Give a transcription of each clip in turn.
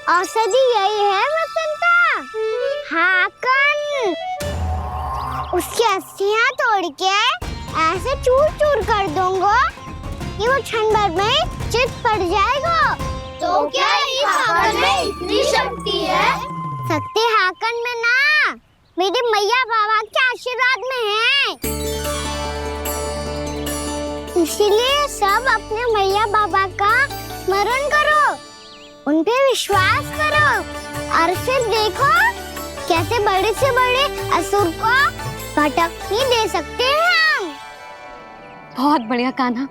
औषधि यही है वसंता, हाकन। उसकी अस्थियां तोड़ के ऐसे चूर चूर कर दूंगा कि वो क्षण भर में चित पड़ जाएगा। तो क्या इस हाकन में इतनी शक्ति है? शक्ति हाकन में ना, मेरे मैया बाबा के आशीर्वाद में है। इसीलिए सब अपने मैया बाबा का स्मरण करो, उन पे विश्वास करो और फिर देखो कैसे बड़े से बड़े असुर को भटकने दे सकते हैं हम। बहुत बढ़िया कान्हा।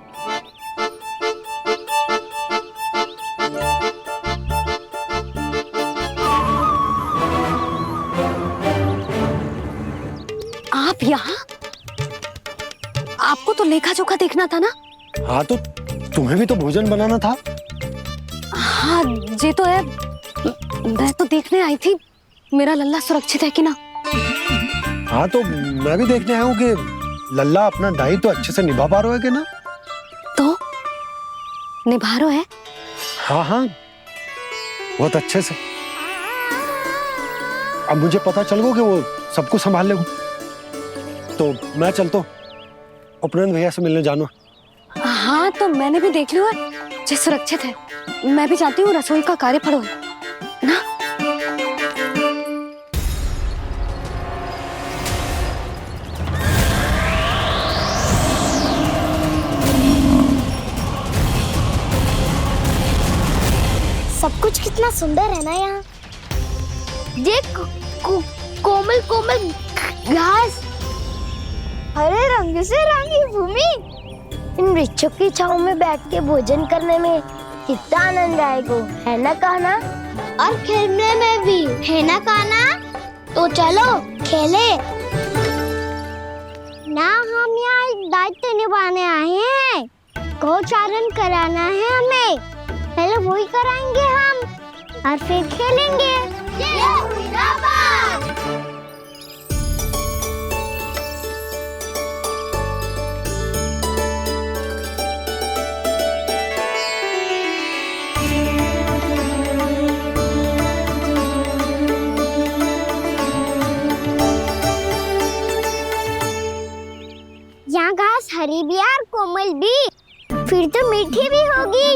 आप यहाँ? आपको तो लेखा जोखा देखना था ना? हाँ तो तुम्हें भी तो भोजन बनाना था। हाँ ये तो है, मैं तो देखने आई थी मेरा लल्ला सुरक्षित है कि ना। हाँ तो मैं भी देखने आया हूँ कि लल्ला अपना दायित्व तो अच्छे से निभा पा रहा है कि ना। तो निभा रहा है? हाँ हाँ बहुत अच्छे से। अब मुझे पता चल गया कि वो सब कुछ संभाल लेगा। तो मैं चलता हूँ, उपनंद भैया से मिलने जाना। हाँ तो मैंने भी देख लिया जो सुरक्षित है। मैं भी चाहती हूँ रसोई का कार्य पड़ो ना। सब कुछ कितना सुंदर है ना यहाँ। देख कोमल कोमल घास, हरे रंग से रंगी भूमि। इन वृक्षों की छांव में बैठ के भोजन करने में कितना आनंद आएगा, है ना कान्हा? और खेलने में भी, है ना कान्हा? तो चलो खेले ना। हम यहाँ एक दायित्व निभाने आए हैं, गोचारण कराना है हमें। पहले वही कराएंगे हम और फिर खेलेंगे। ये हुई ना बात। यहाँ घास हरी भी और कोमल भी, फिर तो मीठी भी होगी।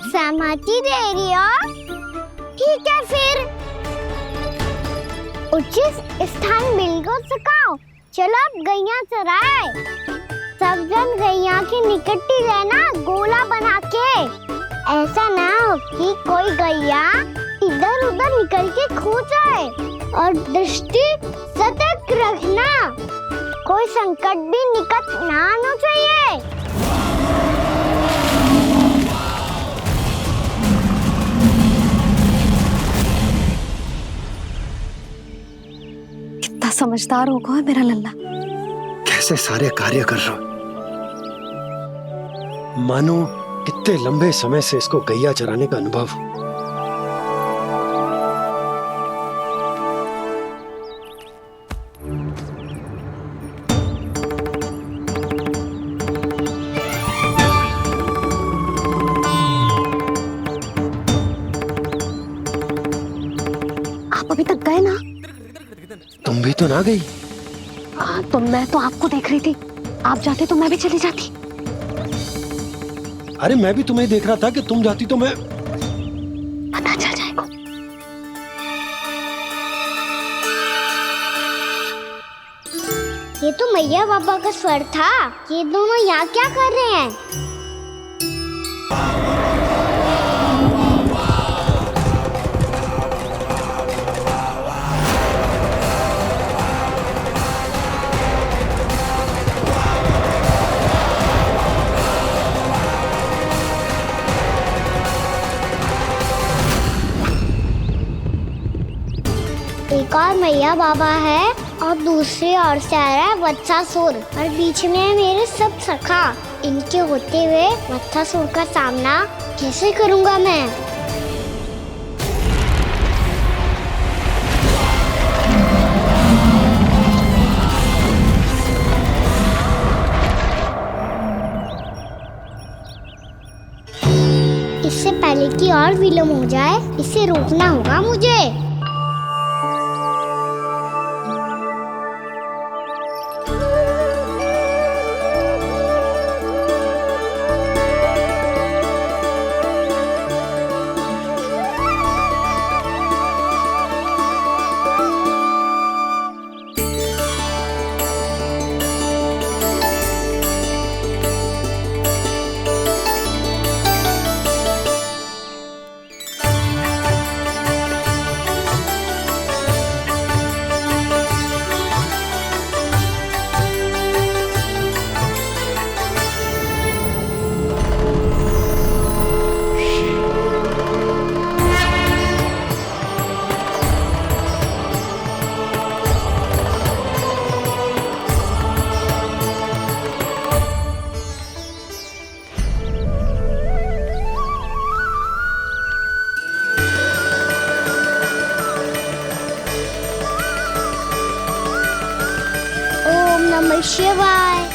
सहमति दे रही हो? ठीक है फिर उचित स्थान बिल्कुल सुखाओ। चलो अब गैया चराए। सब जन गैया के निकट ही रहना, गोला बना के। ऐसा ना हो कि कोई गैया इधर उधर निकल के खो जाए। और दृष्टि सतर्क रखना, कोई संकट भी निकट ना आना चाहिए। कितना समझदार होगा है मेरा लल्ला। कैसे सारे कार्य कर रहा, मानो कितने लंबे समय से इसको गैया चराने का अनुभव। आप अभी तक गए ना? तुम भी तो ना गई। तो मैं तो आपको देख रही थी, आप जाते तो मैं भी चली जाती। अरे मैं भी तुम्हें देख रहा था कि तुम जाती तो मैं। पता चल जाएगा। ये तो मैया बाबा का स्वर था। ये दोनों यहाँ क्या कर रहे हैं? एक और मैया बाबा है और दूसरी ओर से आ रहा है वत्सासुर और बीच में है मेरे सब सखा। इनके होते हुए वत्सासुर का सामना कैसे करूंगा मैं? इससे की और विलम्ब हो जाए, इसे रोकना होगा मुझे। ओम नमः शिवाय।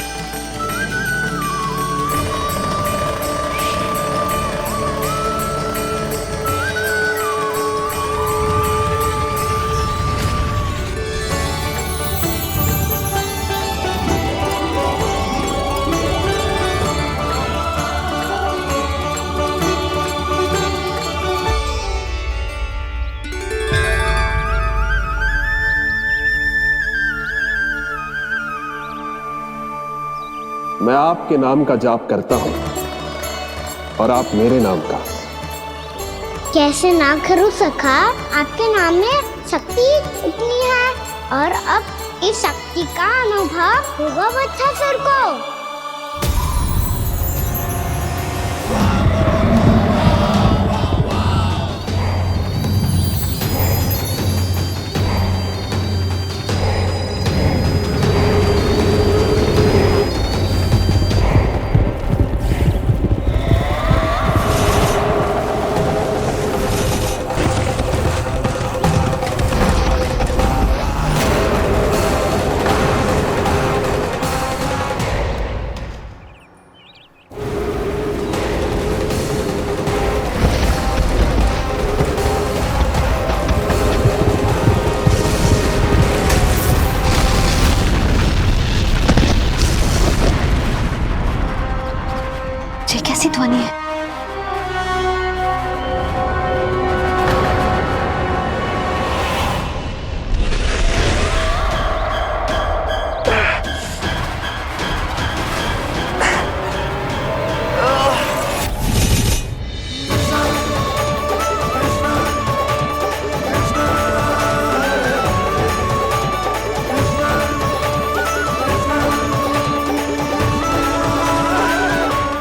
मैं आपके नाम का जाप करता हूं और आप मेरे नाम का। कैसे ना करूं सखा, आपके नाम में शक्ति इतनी है, और अब इस शक्ति का अनुभव होगा बच्चासुर को। ये कैसी ध्वनि है?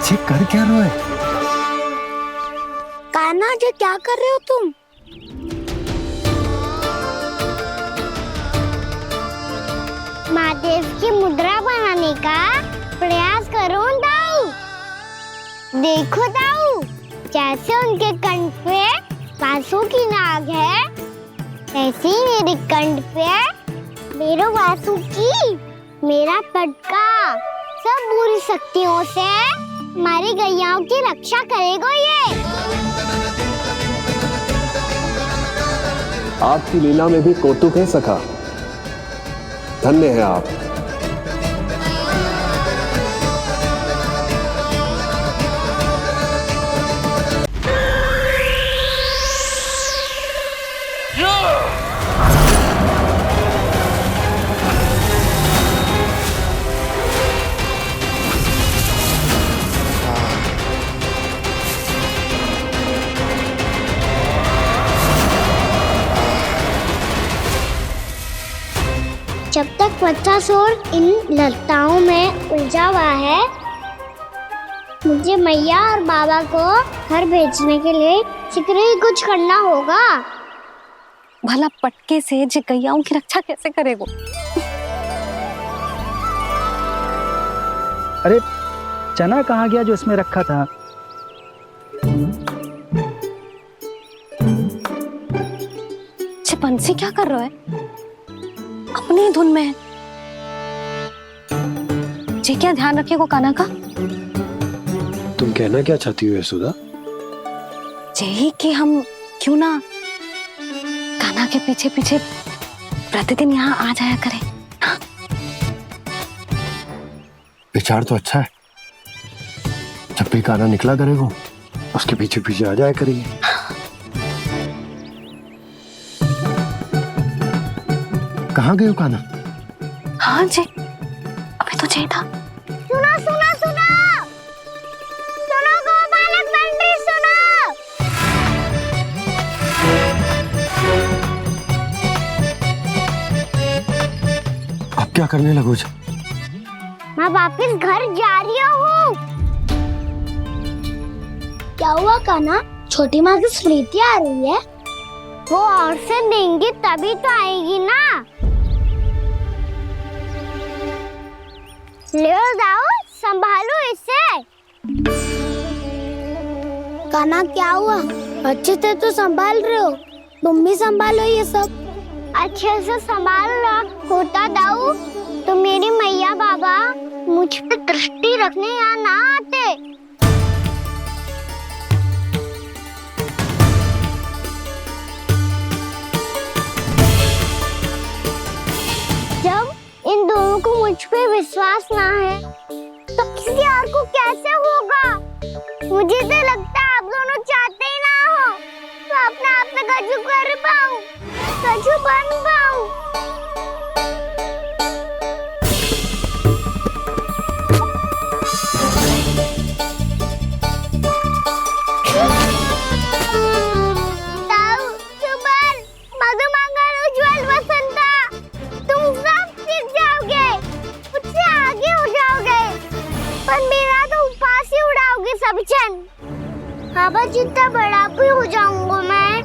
ये कर क्या रहे हो? कान्हा जी क्या कर रहे हो तुम? महादेव की मुद्रा बनाने का प्रयास करो दाऊ। देखो दाऊ, जैसे उनके कंठ पे बांसुरी की नाग है, ऐसे ही मेरे कंठ पे मेरो बांसुरी, मेरा पटका, सब बुरी शक्तियों से हमारी गैयाओं की रक्षा करेगा ये। आपकी लीला में भी कौतुक है सखा, धन्य है आप। जब तक बच्चासुर इन लताओं में उलझा हुआ है, मुझे मैया और बाबा को घर भेजने के लिए शीघ्र ही कुछ करना होगा। भला पटके से जे गैयाओं की रक्षा कैसे करेगो? अरे चना कहाँ गया जो इसमें रखा था? बंसी क्या कर रहा है? अपनी धुन में है। जी क्या ध्यान रखिएगा कान्हा का। तुम कहना क्या चाहती हो यशोदा? यही कि हम क्यों ना कान्हा के पीछे पीछे प्रतिदिन यहाँ आ जाया करें। हाँ? विचार तो अच्छा है। जब भी कान्हा निकला करेगा उसके पीछे पीछे आ जाया करेंगे। कहाँ गए हो कान्हा? हाँ जी, अभी तो चाहिए था। सुनो सुनो सुनो सुनो गोपालक बंटी सुनो। आप क्या करने लगो? मैं वापस घर जा रही हूँ। क्या हुआ कान्हा? छोटी माँ की स्मृति आ रही है। वो और से देंगी तभी तो आएगी ना। ले जाओ, संभालो इसे। कान्हा क्या हुआ? अच्छे से तो संभाल रहे हो, तुम भी संभालो ये सब। अच्छे से संभाल रहा होता दाऊ तो मेरी मैया बाबा मुझ पे दृष्टि रखने यहाँ ना आते। जब इन दोनों को मुझ पे विश्वास ना है तो किसी और को कैसे होगा? मुझे तो लगता है आप दोनों चाहते ही ना हो तो अपने आप में गजू कर पाऊं, गजू बन पाऊं। बाबा जितना बड़ा भी हो जाऊंगा मैं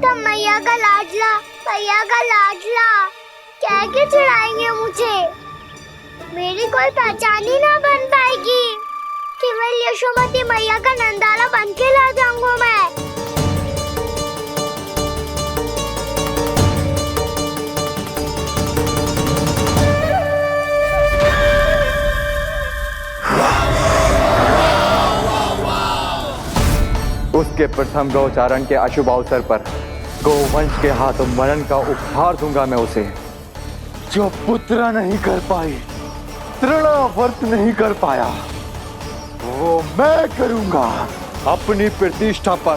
तो मैया का लाडला कह के चिढ़ाएंगे मुझे। मेरी कोई पहचान ही ना बन पाएगी। केवल यशोमती मैया का नंदाला बन के ला जाऊंगा मैं। उसके प्रथम गौचारण के अशुभ अवसर पर गोवंश के हाथों मरण का उपहार दूंगा मैं उसे। जो पुत्र नहीं कर पाई, तृणावर्त नहीं कर पाया, वो मैं करूंगा। अपनी प्रतिष्ठा पर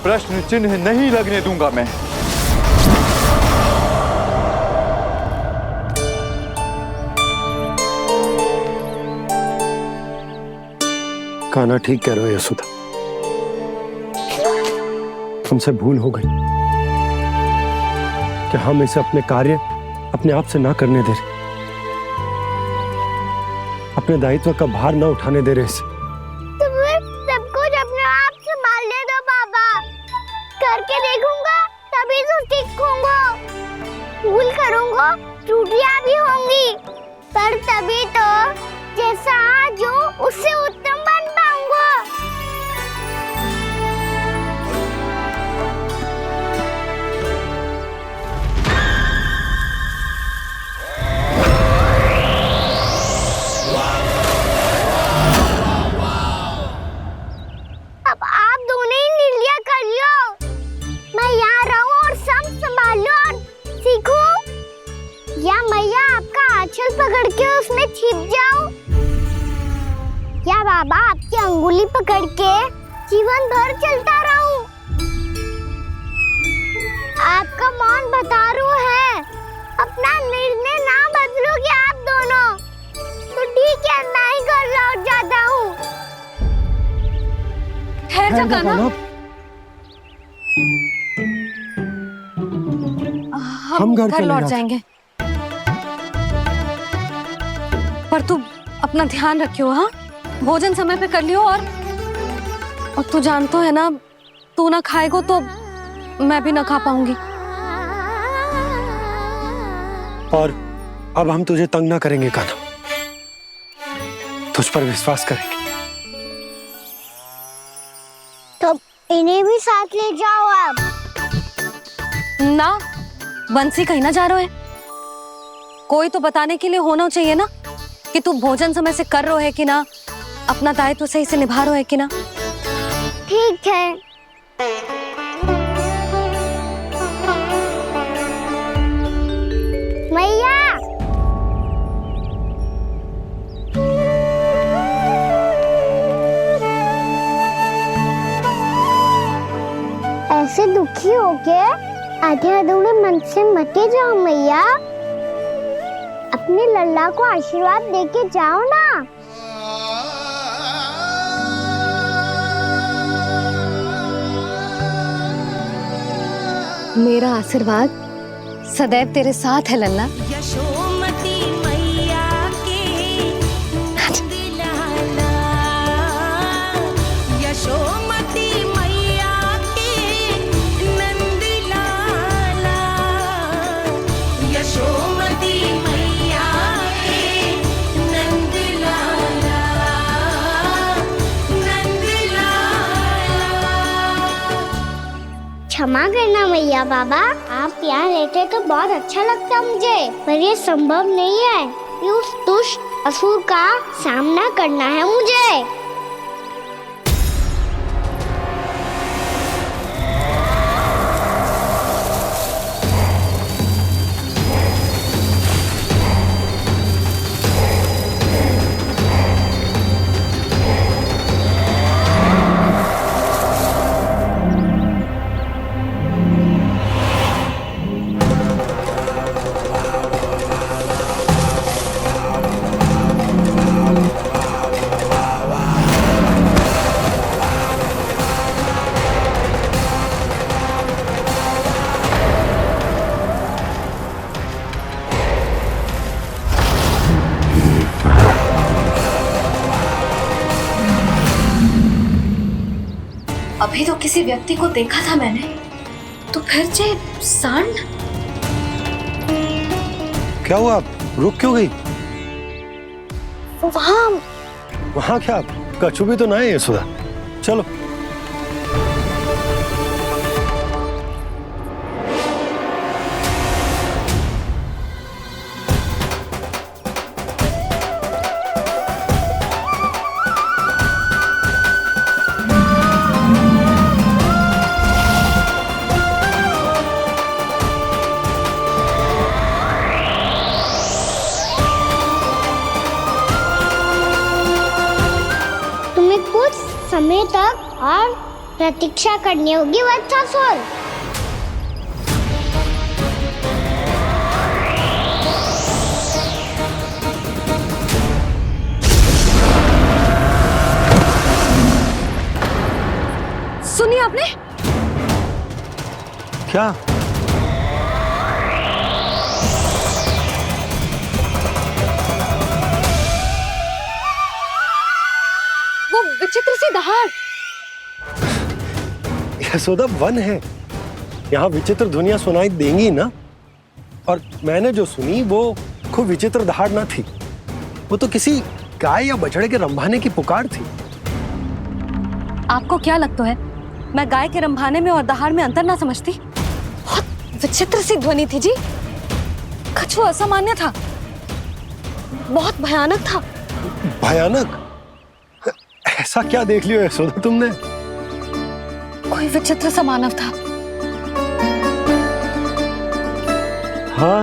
प्रश्न चिन्ह नहीं लगने दूंगा मैं। कान्हा ठीक कह रहे हो यशोदा, हमसे भूल हो गई कि हम इसे अपने कार्य अपने आप से ना करने दे रहे, अपने दायित्व का भार ना उठाने दे रहे इसे। तो फिर सब कुछ अपने आप से संभालने दो बाबा। करके देखूंगा तभी तो सीखूंगा। भूल करूंगा, त्रुटियां भी होंगी, पर तभी तो जैसा आज हूँ उससे उत्तम बन पाऊंगा। अब आप दोनों ही निर्णय कर लो। मैं यहाँ रहूं और सब संभालूं और सीखूं, या मैया आपका आंचल पकड़ के उसमें छिप जाऊं, या बाबा आपकी अंगुली पकड़ के जीवन भर चलता रहूं। आपका मौन बतारू है। अपना निर्णय ना बदलोगे आप दोनों तो ठीक है, मैं ही घर लौट जाता हूँ। ठहर जा कान्हा, हम घर घर चले लौट जाते। जाएंगे। पर तू अपना ध्यान रखियो। हाँ, भोजन समय पे कर लियो। और तू जानतो है ना, तू ना खाएगो तो मैं भी ना खा पाऊंगी। और अब हम तुझे तंग ना करेंगे कान्हा, तुझ पर विश्वास करेंगे। तो इन्हें भी साथ ले जाओ आप। ना, बंसी कहीं ना जा रहे है। कोई तो बताने के लिए होना चाहिए ना कि तू भोजन समय से कर रहे है कि ना, अपना दायित्व सही से निभा रहे है कि ना। ठीक है, मैया ऐसे दुखी हो के आधे अधूरे मन से मत जाओ मैया, अपने लल्ला को आशीर्वाद देके जाओ ना। मेरा आशीर्वाद सदैव तेरे साथ है लल्ला। यशोमती मैया के नंद लाला, यशोमती मैया के नंद लाला, यशोमती मैया के नंद लाला, नंद लाला। क्षमा करना मैया बाबा, आप यहाँ रहते तो बहुत अच्छा लगता मुझे, पर ये संभव नहीं है। ये उस दुष्ट असुर का सामना करना है मुझे। अभी तो किसी व्यक्ति को देखा था मैंने, तो फिर जे सांड। क्या हुआ, रुक क्यों गई? वहाँ क्या कछु भी तो ना है यशोदा, चलो। कुछ समय तक और प्रतीक्षा करनी होगी वत्सासुर। सुनिए आपने क्या? वो विचित्र सी दहाड़। यशोदा वन है, यहाँ विचित्र ध्वनियां सुनाई देंगी ना। और मैंने जो सुनी वो खूब विचित्र दहाड़ ना थी, वो तो किसी गाय या बछड़े के रंभाने की पुकार थी। आपको क्या लगता है मैं गाय के रंभाने में और दहाड़ में अंतर ना समझती? बहुत विचित्र सी ध्वनि थी जी, कछु असामान्य था, बहुत भयानक था। भयानक? ऐसा क्या देख लियो यशोदा तुमने? कोई विचित्र सा मानव था। हाँ,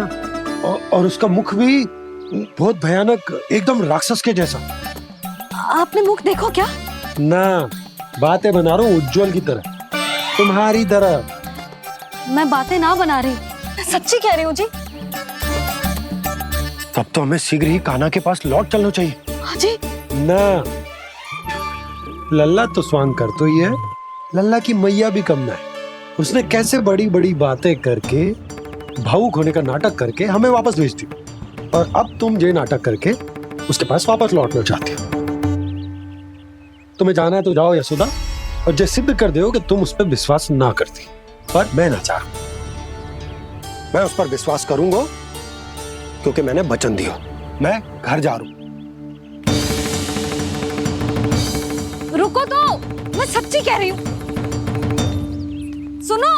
और उसका मुख भी बहुत भयानक, एकदम राक्षस के जैसा। आपने मुख देखो क्या? ना, बातें बना रहा हूँ उज्जवल की तरह, तुम्हारी तरह। मैं बातें ना बना रही, मैं सच्ची कह रही हूँ जी। तब तो हमें शीघ्र ही कान्हा के पास लौट चलना चाहिए। हाँ जी। ना, लल्ला तो स्वांग कर तो ही है, लल्ला की मैया भी कम ना है। उसने कैसे बड़ी बड़ी बातें करके, भावुक होने का नाटक करके हमें वापस भेज दी, और अब तुम ये नाटक करके उसके पास वापस लौटना चाहती हो। तुम्हें जाना है तो जाओ यशोदा, और जो सिद्ध कर दो कि तुम उस पर विश्वास ना करती। पर मैं ना चाहूं, मैं उस पर विश्वास करूंगा क्योंकि मैंने वचन दिया। मैं घर जा रहा हूं। रुको तो, मैं सच्ची कह रही हूँ। सुनो,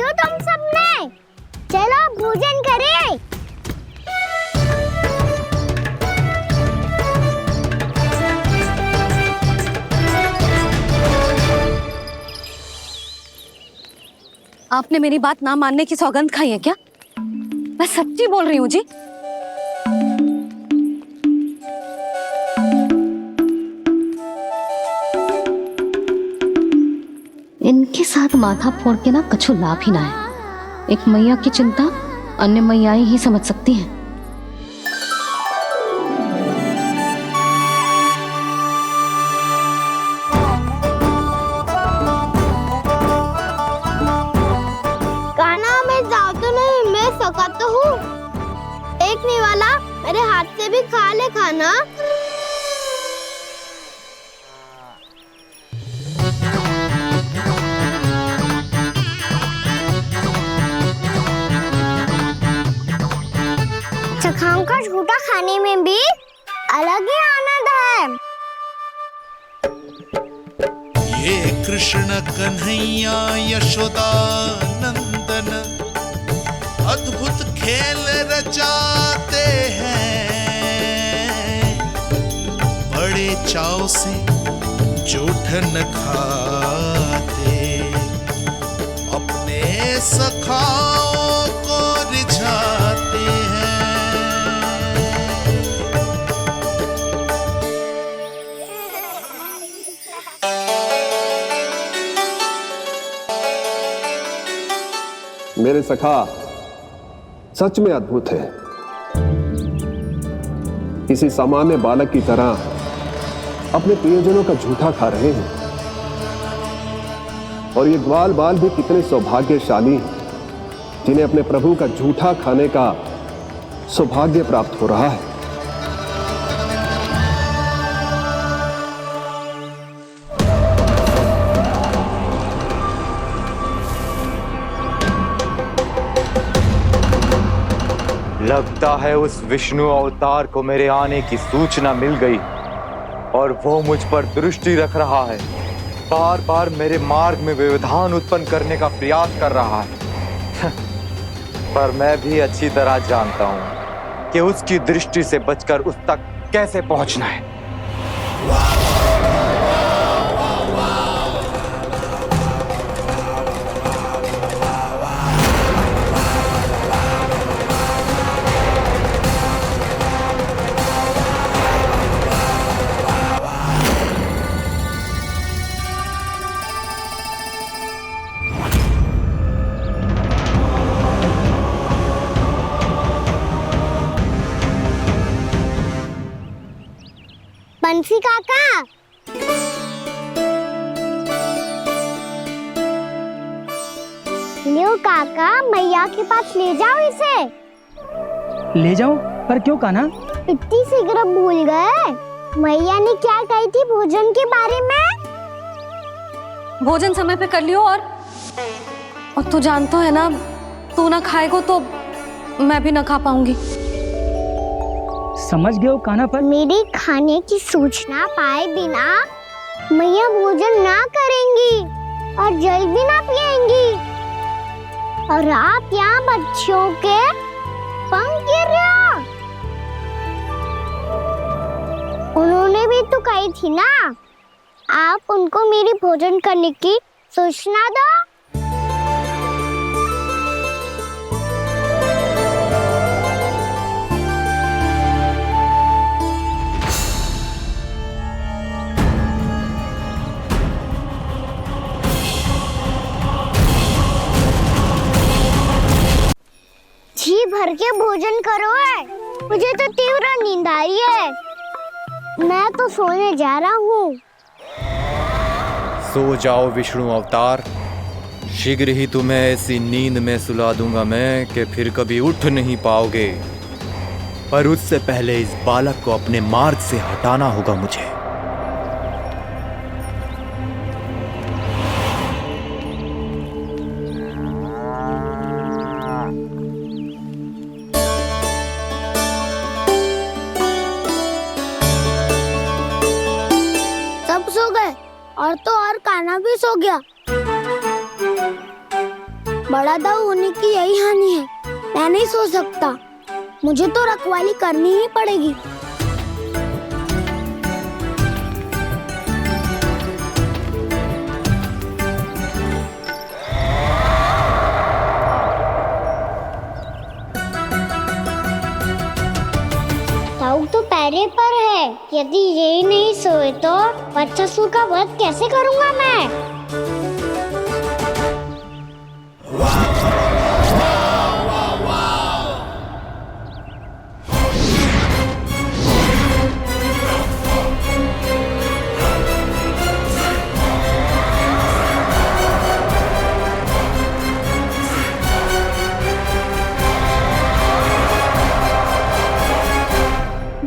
चलो तुम सब ने, चलो भोजन करें। आपने मेरी बात ना मानने की सौगंध खाई है क्या? मैं सच्ची बोल रही हूँ जी। इनके साथ माथा फोड़ के ना कछु लाभ ही ना है। एक मैया की चिंता अन्य मैयाएं ही समझ सकती हैं। कान्हा मैं जाऊँ तो नहीं, मैं सका तो हूँ। एक नहीं वाला मेरे हाथ से भी खा ले खाना। चखाओं का झूठा खाने में भी अलग ही आनंद है। ये कृष्ण कन्हैया यशोदा नंदन अद्भुत खेल रचाते हैं, बड़े चाव से जूठन खाते, अपने सखाओं को रिझाते हैं। मेरे सखा सच में अद्भुत है। किसी सामान्य बालक की तरह अपने प्रियजनों का झूठा खा रहे हैं। और ये ग्वाल बाल भी कितने सौभाग्यशाली हैं जिन्हें अपने प्रभु का झूठा खाने का सौभाग्य प्राप्त हो रहा है। लगता है उस विष्णु अवतार को मेरे आने की सूचना मिल गई और वो मुझ पर दृष्टि रख रहा है। बार बार मेरे मार्ग में व्यवधान उत्पन्न करने का प्रयास कर रहा है। पर मैं भी अच्छी तरह जानता हूं कि उसकी दृष्टि से बचकर उस तक कैसे पहुंचना है। बंसी काका, लियो काका, मैया के पास ले जाओ इसे। ले जाऊं? पर क्यों कान्हा? इतनी शीघ्र भूल गए? मैया ने क्या कही थी भोजन के बारे में? भोजन समय पे कर लियो। और तू जानता है ना, तू ना खाएगा तो मैं भी ना खा पाऊंगी। समझ गए हो कान्हा? पर मेरी खाने की सूचना पाए बिना मैया भोजन ना करेंगी और जल भी ना पिएंगी। और आप यहाँ बच्चों के पंख गिर रहे हो। उन्होंने भी तो कही थी ना, आप उनको मेरी भोजन करने की सूचना दो। जी भर के भोजन करो है, मुझे तो तीव्र नींद आई है। मैं तो सोने जा रहा हूँ। सो जाओ विष्णु अवतार, शीघ्र ही तुम्हें ऐसी नींद में सुला दूंगा मैं कि फिर कभी उठ नहीं पाओगे। पर उससे पहले इस बालक को अपने मार्ग से हटाना होगा मुझे। सब सो गए और तो और कान्हा भी सो गया। बड़ा दाऊ होने की यही हानि है। मैं नहीं सो सकता, मुझे तो रखवाली करनी ही पड़ेगी। ताऊ तो पैरे पर है, यदि यही नहीं सोए तो वत्सासुर का वध कैसे करूंगा मैं?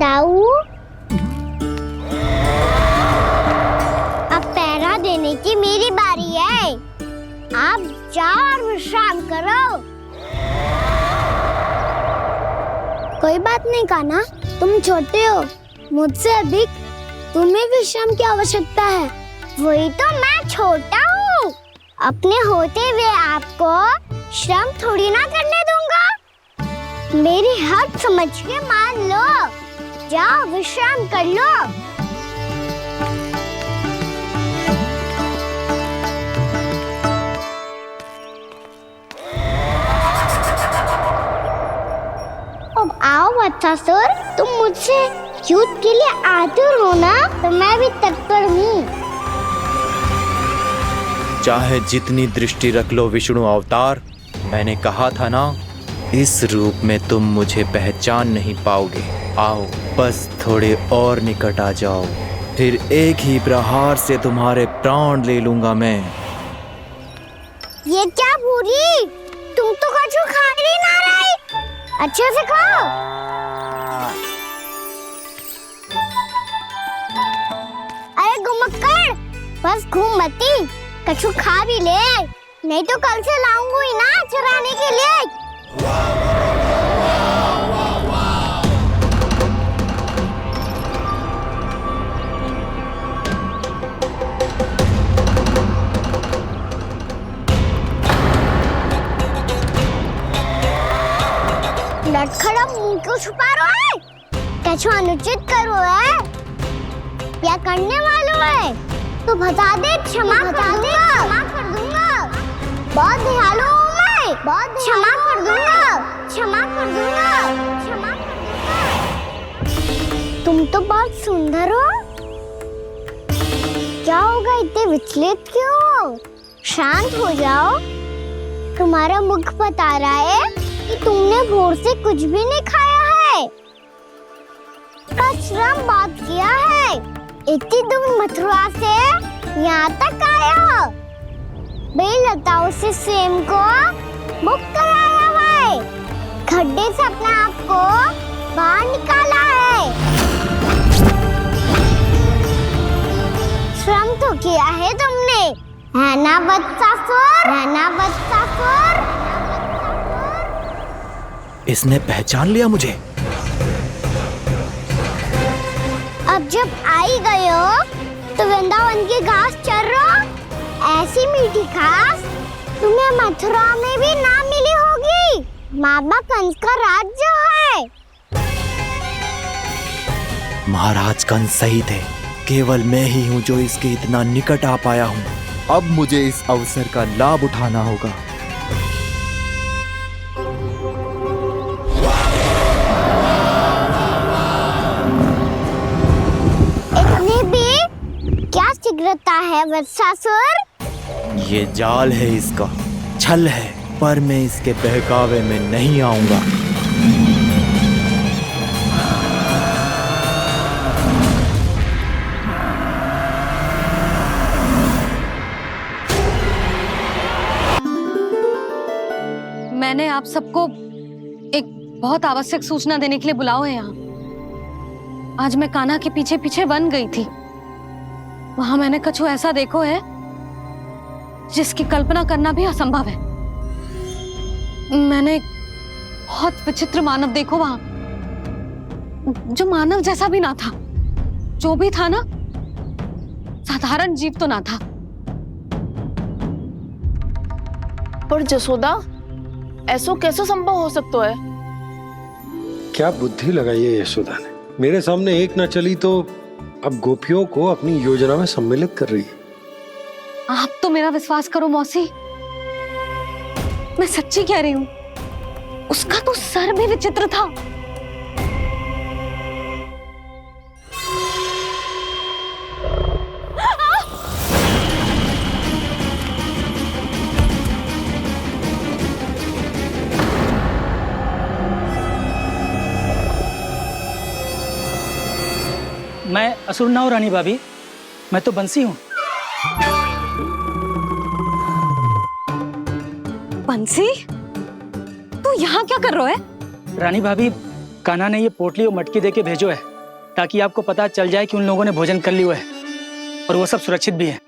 दाऊ, अब पहरा देने की मेरी बारी है। आप जाओ और विश्राम करो। कोई बात नहीं कान्हा, तुम छोटे हो, मुझसे अधिक तुम्हें विश्राम की आवश्यकता है। वही तो मैं छोटा हूँ, अपने होते हुए आपको श्रम थोड़ी ना करने दूंगा। मेरी हद समझ के मान लो, जाओ विश्राम कर लो। अब आओ वत्सासुर, तुम मुझसे युद्ध के लिए आतुर हो ना, तो मैं भी तत्पर हूँ। चाहे जितनी दृष्टि रख लो विष्णु अवतार, मैंने कहा था ना, इस रूप में तुम मुझे पहचान नहीं पाओगे। आओ बस थोड़े और निकट आ जाओ, फिर एक ही प्रहार से तुम्हारे प्राण ले लूंगा मैं। ये क्या भूरी, तुम तो कछु खा ही ना रही, अच्छे से खाओ। अरे गुमक्कड़, बस घूम मती, कछु खा भी ले, नहीं तो कल से लाऊंगी ही ना चराने के लिए। लटखड़ा मुंह क्यों छुपा रहा है? कछु अनुचित करो है या करने वालों है तो बता दे, क्षमा कर दूंगा। बहुत दयालु हूँ मैं, बहुत क्षमा कर दूंगा। तुम तो बहुत सुंदर हो, क्या होगा, इतने विचलित क्यों हो? शांत हो जाओ, तुम्हारा मुख बता रहा है कि तुमने भोर से कुछ भी नहीं खाया है, श्रम बहुत किया है, इतनी दूर मथुरा से यहाँ तक आया हो, बेलताओं से स्वयं को मुक्त कराया हुआ है, खड्डे से अपने आप को बाहर निकाला है, श्रम तो किया है तुमने, है ना वत्सासुर? इसने पहचान लिया मुझे। अब जब आई गए हो तो वृंदावन की घास चर रहो, ऐसी मीठी घास तुम्हें मथुरा में भी ना मिली होगी। मामा कंस का राज्य है। महाराज कंस सही थे, केवल मैं ही हूँ जो इसके इतना निकट आ पाया हूँ। अब मुझे इस अवसर का लाभ उठाना होगा। इतने भी क्या शीघ्रता है वत्सासुर? ये जाल है इसका, छल है, पर मैं इसके बहकावे में नहीं आऊंगा। मैंने आप सबको एक बहुत आवश्यक सूचना देने के लिए बुलाओ है यहाँ। आज मैं कान्हा के पीछे पीछे वन गई थी, वहां मैंने कछु ऐसा देखो है जिसकी कल्पना करना भी असंभव है। मैंने बहुत विचित्र मानव देखो वहां, जो मानव जैसा भी ना था, जो भी था ना साधारण जीव तो ना था। पर जसोदा, ऐसो कैसे संभव हो सकता है? क्या बुद्धि लगाई है यशोदा ने। मेरे सामने एक ना चली तो अब गोपियों को अपनी योजना में सम्मिलित कर रही है। आप तो मेरा विश्वास करो मौसी, मैं सच्ची कह रही हूँ। उसका तो सर भी विचित्र था। मैं असुर ना हूँ रानी भाभी, मैं तो बंसी हूँ। बंसी, तू यहाँ क्या कर रहा है? रानी भाभी, कान्हा ने ये पोटली और मटकी देके भेजो है ताकि आपको पता चल जाए कि उन लोगों ने भोजन कर लिया है और वो सब सुरक्षित भी है।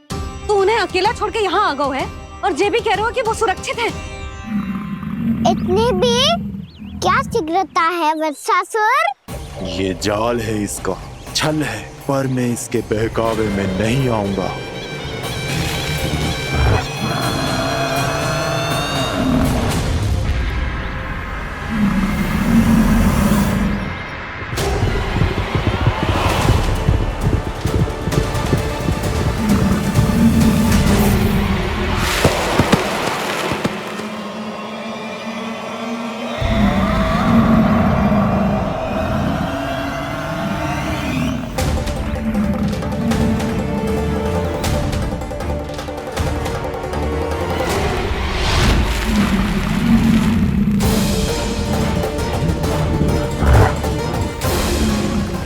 तू उन्हें अकेला छोड़ के यहाँ आ गया है और ये भी कह रहे हो कि वो सुरक्षित है। इतनी भी क्या शीघ्रता है वत्सासुर? ये जाल है, इसका छल है, पर मैं इसके बहकावे में नहीं आऊंगा।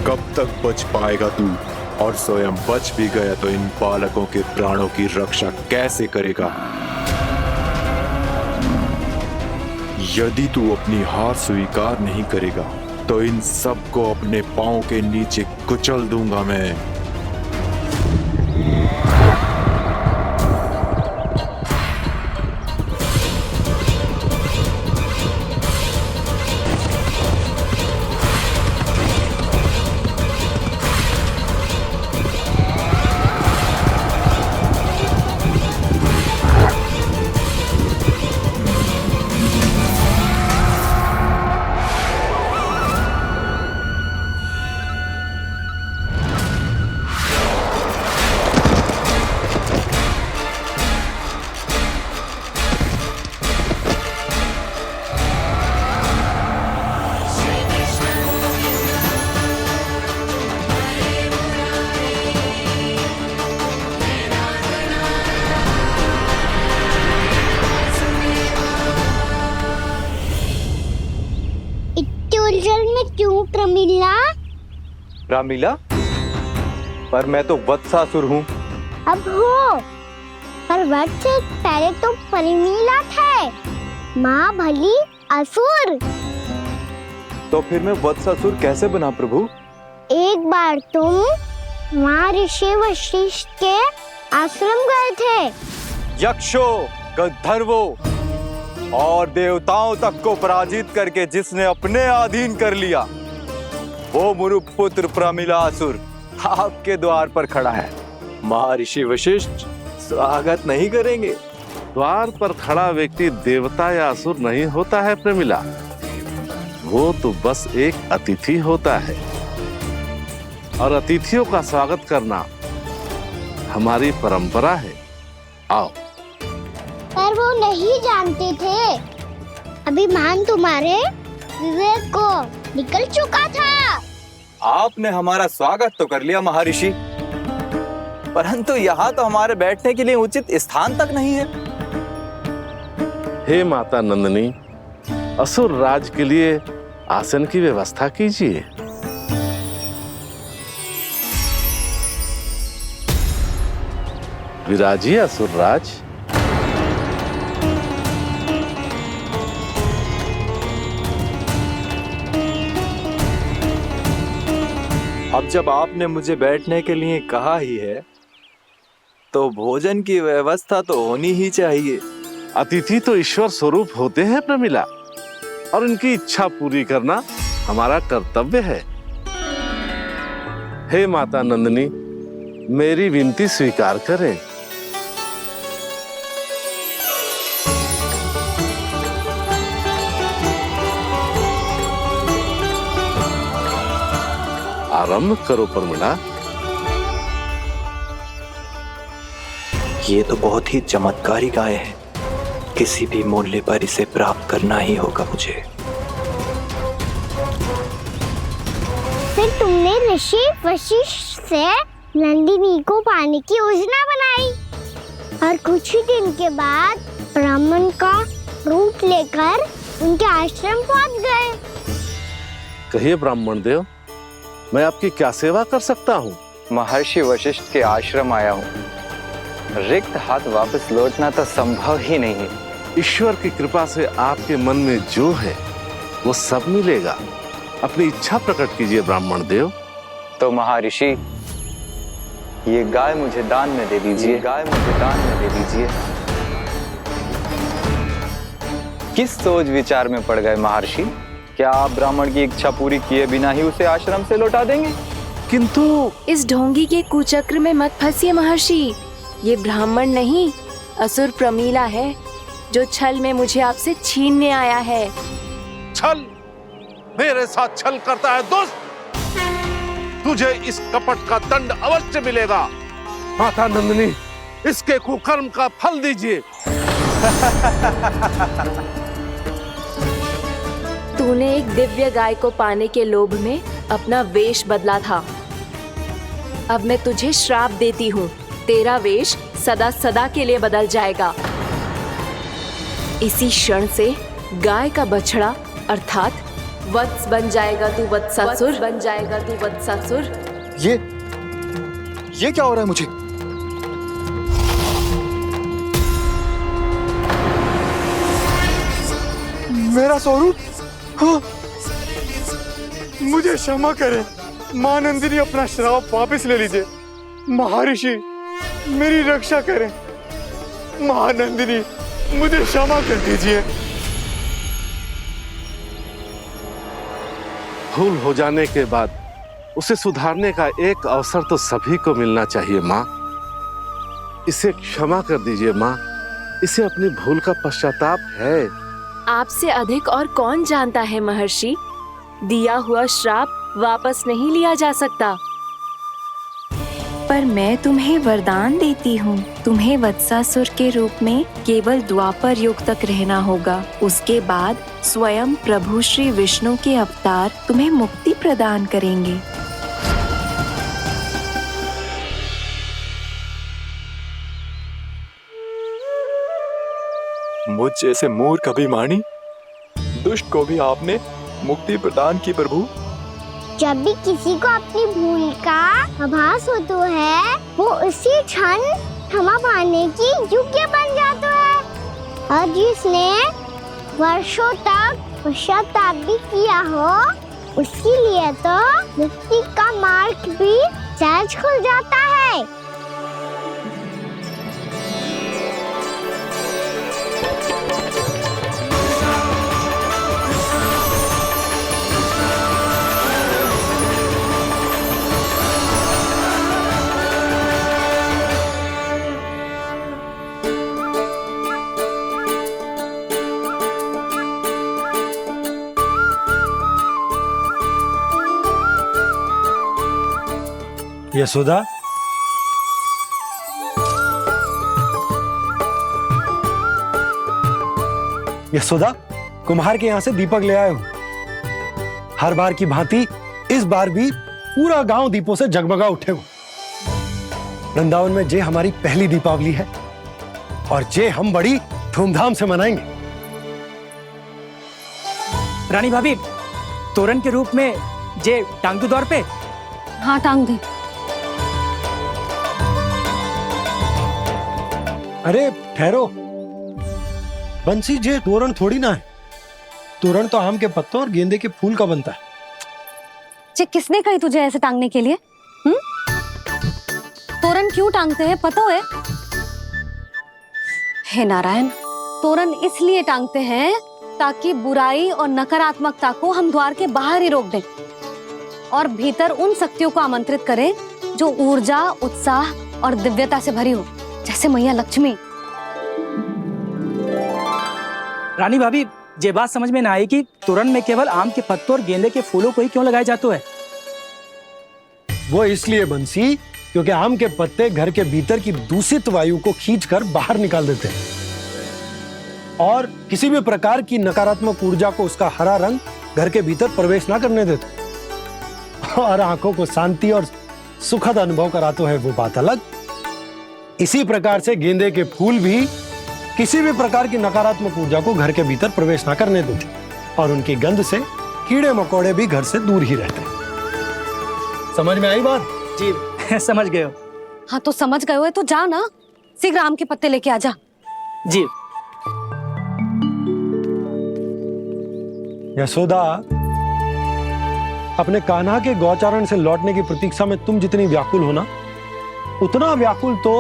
कब तक बच पाएगा तू? और स्वयं बच भी गया तो इन बालकों के प्राणों की रक्षा कैसे करेगा? यदि तू अपनी हार स्वीकार नहीं करेगा तो इन सबको अपने पांव के नीचे कुचल दूंगा मैं। क्यों प्रमिला? रामीला, पर मैं तो वत्सासुर हूँ। अब हो, पर वत्स से पहले तो प्रमिला थे। माँ भली असुर। तो फिर मैं वत्सासुर कैसे बना प्रभु? एक बार तुम वहाँ ऋषि वशिष्ठ के आश्रम गए थे। यक्षों, गंधर्वों और देवताओं तक को पराजित करके जिसने अपने अधीन कर लिया, वो मुरुपुत्र प्रमिलासुर आपके द्वार पर खड़ा है। महर्षि वशिष्ठ स्वागत नहीं करेंगे। द्वार पर खड़ा व्यक्ति देवता या असुर नहीं होता है प्रमिला, वो तो बस एक अतिथि होता है और अतिथियों का स्वागत करना हमारी परंपरा है। आओ। पर वो नहीं जानते थे, अभिमान तुम्हारे विवेक को निकल चुका था। आपने हमारा स्वागत तो कर लिया महर्षि, परंतु यहाँ तो हमारे बैठने के लिए उचित स्थान तक नहीं है। हे माता नंदिनी, असुर राज के लिए आसन की व्यवस्था कीजिए। विराजिए असुर राज। अब जब आपने मुझे बैठने के लिए कहा ही है, तो भोजन की व्यवस्था तो होनी ही चाहिए। अतिथि तो ईश्वर स्वरूप होते हैं प्रमिला, और उनकी इच्छा पूरी करना हमारा कर्तव्य है। हे माता नंदिनी, मेरी विनती स्वीकार करें। आरंभ करो प्रमिला। ये तो बहुत ही चमत्कारी गाय है, किसी भी मूल्य पर इसे प्राप्त करना ही होगा मुझे। फिर तुमने ऋषि वशिष्ठ से नंदिनी को पाने की योजना बनाई और कुछ ही दिन के बाद ब्राह्मण का रूप लेकर उनके आश्रम पहुंच गए। कहिए ब्राह्मण देव, मैं आपकी क्या सेवा कर सकता हूँ? महर्षि वशिष्ठ के आश्रम आया हूँ। रिक्त हाथ वापस लौटना तो संभव ही नहीं है। ईश्वर की कृपा से आपके मन में जो है वो सब मिलेगा। अपनी इच्छा प्रकट कीजिए ब्राह्मण देव। तो महर्षि, ये गाय मुझे दान में दे दीजिए। गाय मुझे दान में दे दीजिए। किस सोच विचार में पड़ गए महर्षि? क्या आप ब्राह्मण की इच्छा पूरी किए बिना ही उसे आश्रम से लौटा देंगे? किंतु इस ढोंगी के कुचक्र में मत फंसिए महर्षि। ये ब्राह्मण नहीं, असुर प्रमीला है, जो छल में मुझे आपसे छीनने आया है। छल? मेरे साथ छल करता है दुष्ट? तुझे इस कपट का दंड अवश्य मिलेगा। माता नंदिनी, इसके कुकर्म का फल दीजिए। तूने एक दिव्य गाय को पाने के लोभ में अपना वेश बदला था। अब मैं तुझे श्राप देती हूँ, तेरा वेश सदा सदा के लिए बदल जाएगा। इसी क्षण से गाय का बछड़ा अर्थात वत्स बन जाएगा तू वत्सासुर, बन जाएगा तू वत्सासुर। ये क्या हो रहा है मुझे? मेरा स्वरूप? हाँ। मुझे क्षमा करें मां नंदिनी, अपना श्राप वापस ले लीजिए। महर्षि, मेरी रक्षा करें। मां नंदिनी, मुझे क्षमा कर दीजिए। भूल हो जाने के बाद उसे सुधारने का एक अवसर तो सभी को मिलना चाहिए माँ। इसे क्षमा कर दीजिए माँ, इसे अपनी भूल का पश्चाताप है। आपसे अधिक और कौन जानता है महर्षि, दिया हुआ श्राप वापस नहीं लिया जा सकता। पर मैं तुम्हें वरदान देती हूँ, तुम्हें वत्सासुर के रूप में केवल द्वापर युग तक रहना होगा। उसके बाद स्वयं प्रभु श्री विष्णु के अवतार तुम्हें मुक्ति प्रदान करेंगे। मुझ जैसे मूर्ख अभिमानी दुष्ट को भी आपने मुक्ति प्रदान की प्रभु। जब भी किसी को अपनी भूल का आभास होता है, वो उसी क्षण क्षमा पाने की योग्य बन जाता है। और जिसने वर्षों तक पश्चाताप भी किया हो, उसके लिए तो मुक्ति का मार्ग भी सहज खुल जाता है। यशोदा, यशोदा, कुम्हार के यहाँ से दीपक ले आए हूं। हर बार की भांति इस बार भी पूरा गांव दीपों से जगमगा उठे हो। वृंदावन में जे हमारी पहली दीपावली है और जे हम बड़ी धूमधाम से मनाएंगे। रानी भाभी, तोरण के रूप में जे टांग दो दौर पे। हाँ, टांग दे। अरे ठहरो, बंसी, जे तोरण थोड़ी ना है। तोरण तो आम के पत्तों और गेंदे के फूल का बनता है। जे किसने कही तुझे ऐसे टांगने के लिए? तोरण क्यों टांगते हैं पता है? हे नारायण, तोरण इसलिए टांगते हैं ताकि बुराई और नकारात्मकता को हम द्वार के बाहर ही रोक दें और भीतर उन शक्तियों को आमंत्रित करें जो ऊर्जा, उत्साह और दिव्यता से भरी हो, जैसे मैया लक्ष्मी। रानी भाभी, ये बात समझ में ना आई कि तोरण में केवल आम के पत्तों और गेंदे के फूलों को ही क्यों लगाया जाता है। वो इसलिए बंसी क्योंकि आम के पत्ते घर के भीतर की दूषित वायु को खींचकर बाहर निकाल देते हैं और किसी भी प्रकार की नकारात्मक ऊर्जा को उसका हरा रंग घर के भीतर प्रवेश ना करने देते और आंखों को शांति और सुखद अनुभव कराता है, वो बात अलग। इसी प्रकार से गेंदे के फूल भी किसी भी प्रकार की नकारात्मक ऊर्जा को घर के भीतर प्रवेश ना करने देते और उनकी गंध से कीड़े मकोड़े भी घर से दूर ही रहते हैं। समझ में आई बात? जी समझ गए हो। हाँ तो समझ गए हो तो जा ना, शीघ्र आम के पत्ते लेके आ जा। जी। यशोदा, अपने कान्हा के गौचारण से लौटने की प्रतीक्षा में तुम जितनी व्याकुल हो ना, उतना व्याकुल तो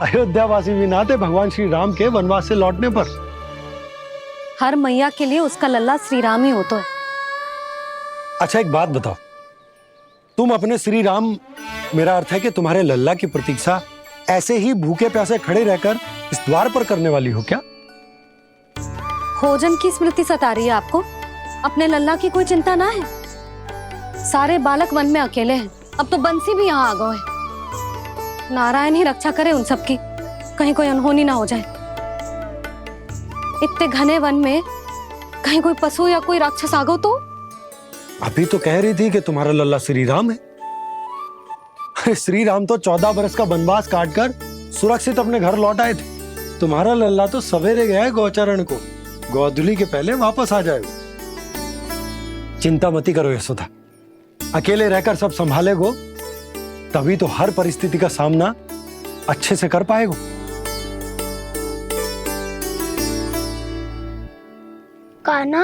अयोध्यावासी भी ना थे भगवान श्री राम के वनवास से लौटने पर। हर मैया के लिए उसका लल्ला श्री राम ही होता है। अच्छा एक बात बताओ, तुम अपने श्री राम, मेरा अर्थ है कि तुम्हारे लल्ला की प्रतीक्षा ऐसे ही भूखे प्यासे खड़े रहकर इस द्वार पर करने वाली हो क्या? भोजन की स्मृति सता रही है आपको? अपने लल्ला की कोई चिंता ना है। सारे बालक वन में अकेले हैं, अब तो बंसी भी यहाँ आ गए हैं। नारायण ही रक्षा करे उन सबकी, कहीं कोई अनहोनी ना हो जाए। इतने घने वन में कहीं कोई पशु या कोई राक्षस आ गो तो? अभी तो कह रही थी कि तुम्हारा लल्ला श्री राम है। श्री राम तो 14 बरस का वनवास काटकर सुरक्षित अपने घर लौट आए थे। तुम्हारा लल्ला तो सवेरे गया है गौचरण को, गोधूली के पहले वापस आ जाएगा। चिंता मती करो यशोदा, अकेले रहकर सब संभालेगो तभी तो हर परिस्थिति का सामना अच्छे से कर पाएगो। कान्हा,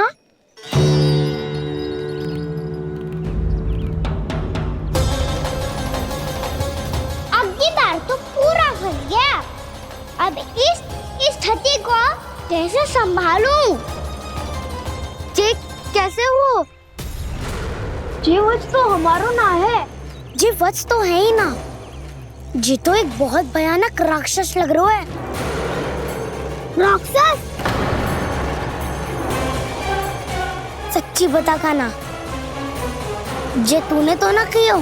अब की बार तो पूरा फंस गया। अब इस स्थिति को कैसे संभालूं? जे कैसे हो? जे वच तो हमारो ना है। जे वच तो है ही ना। जे तो एक बहुत भयानक राक्षस लग रहा है। राक्षस? सच्ची बता कान्हा, जे तूने तो ना कियो?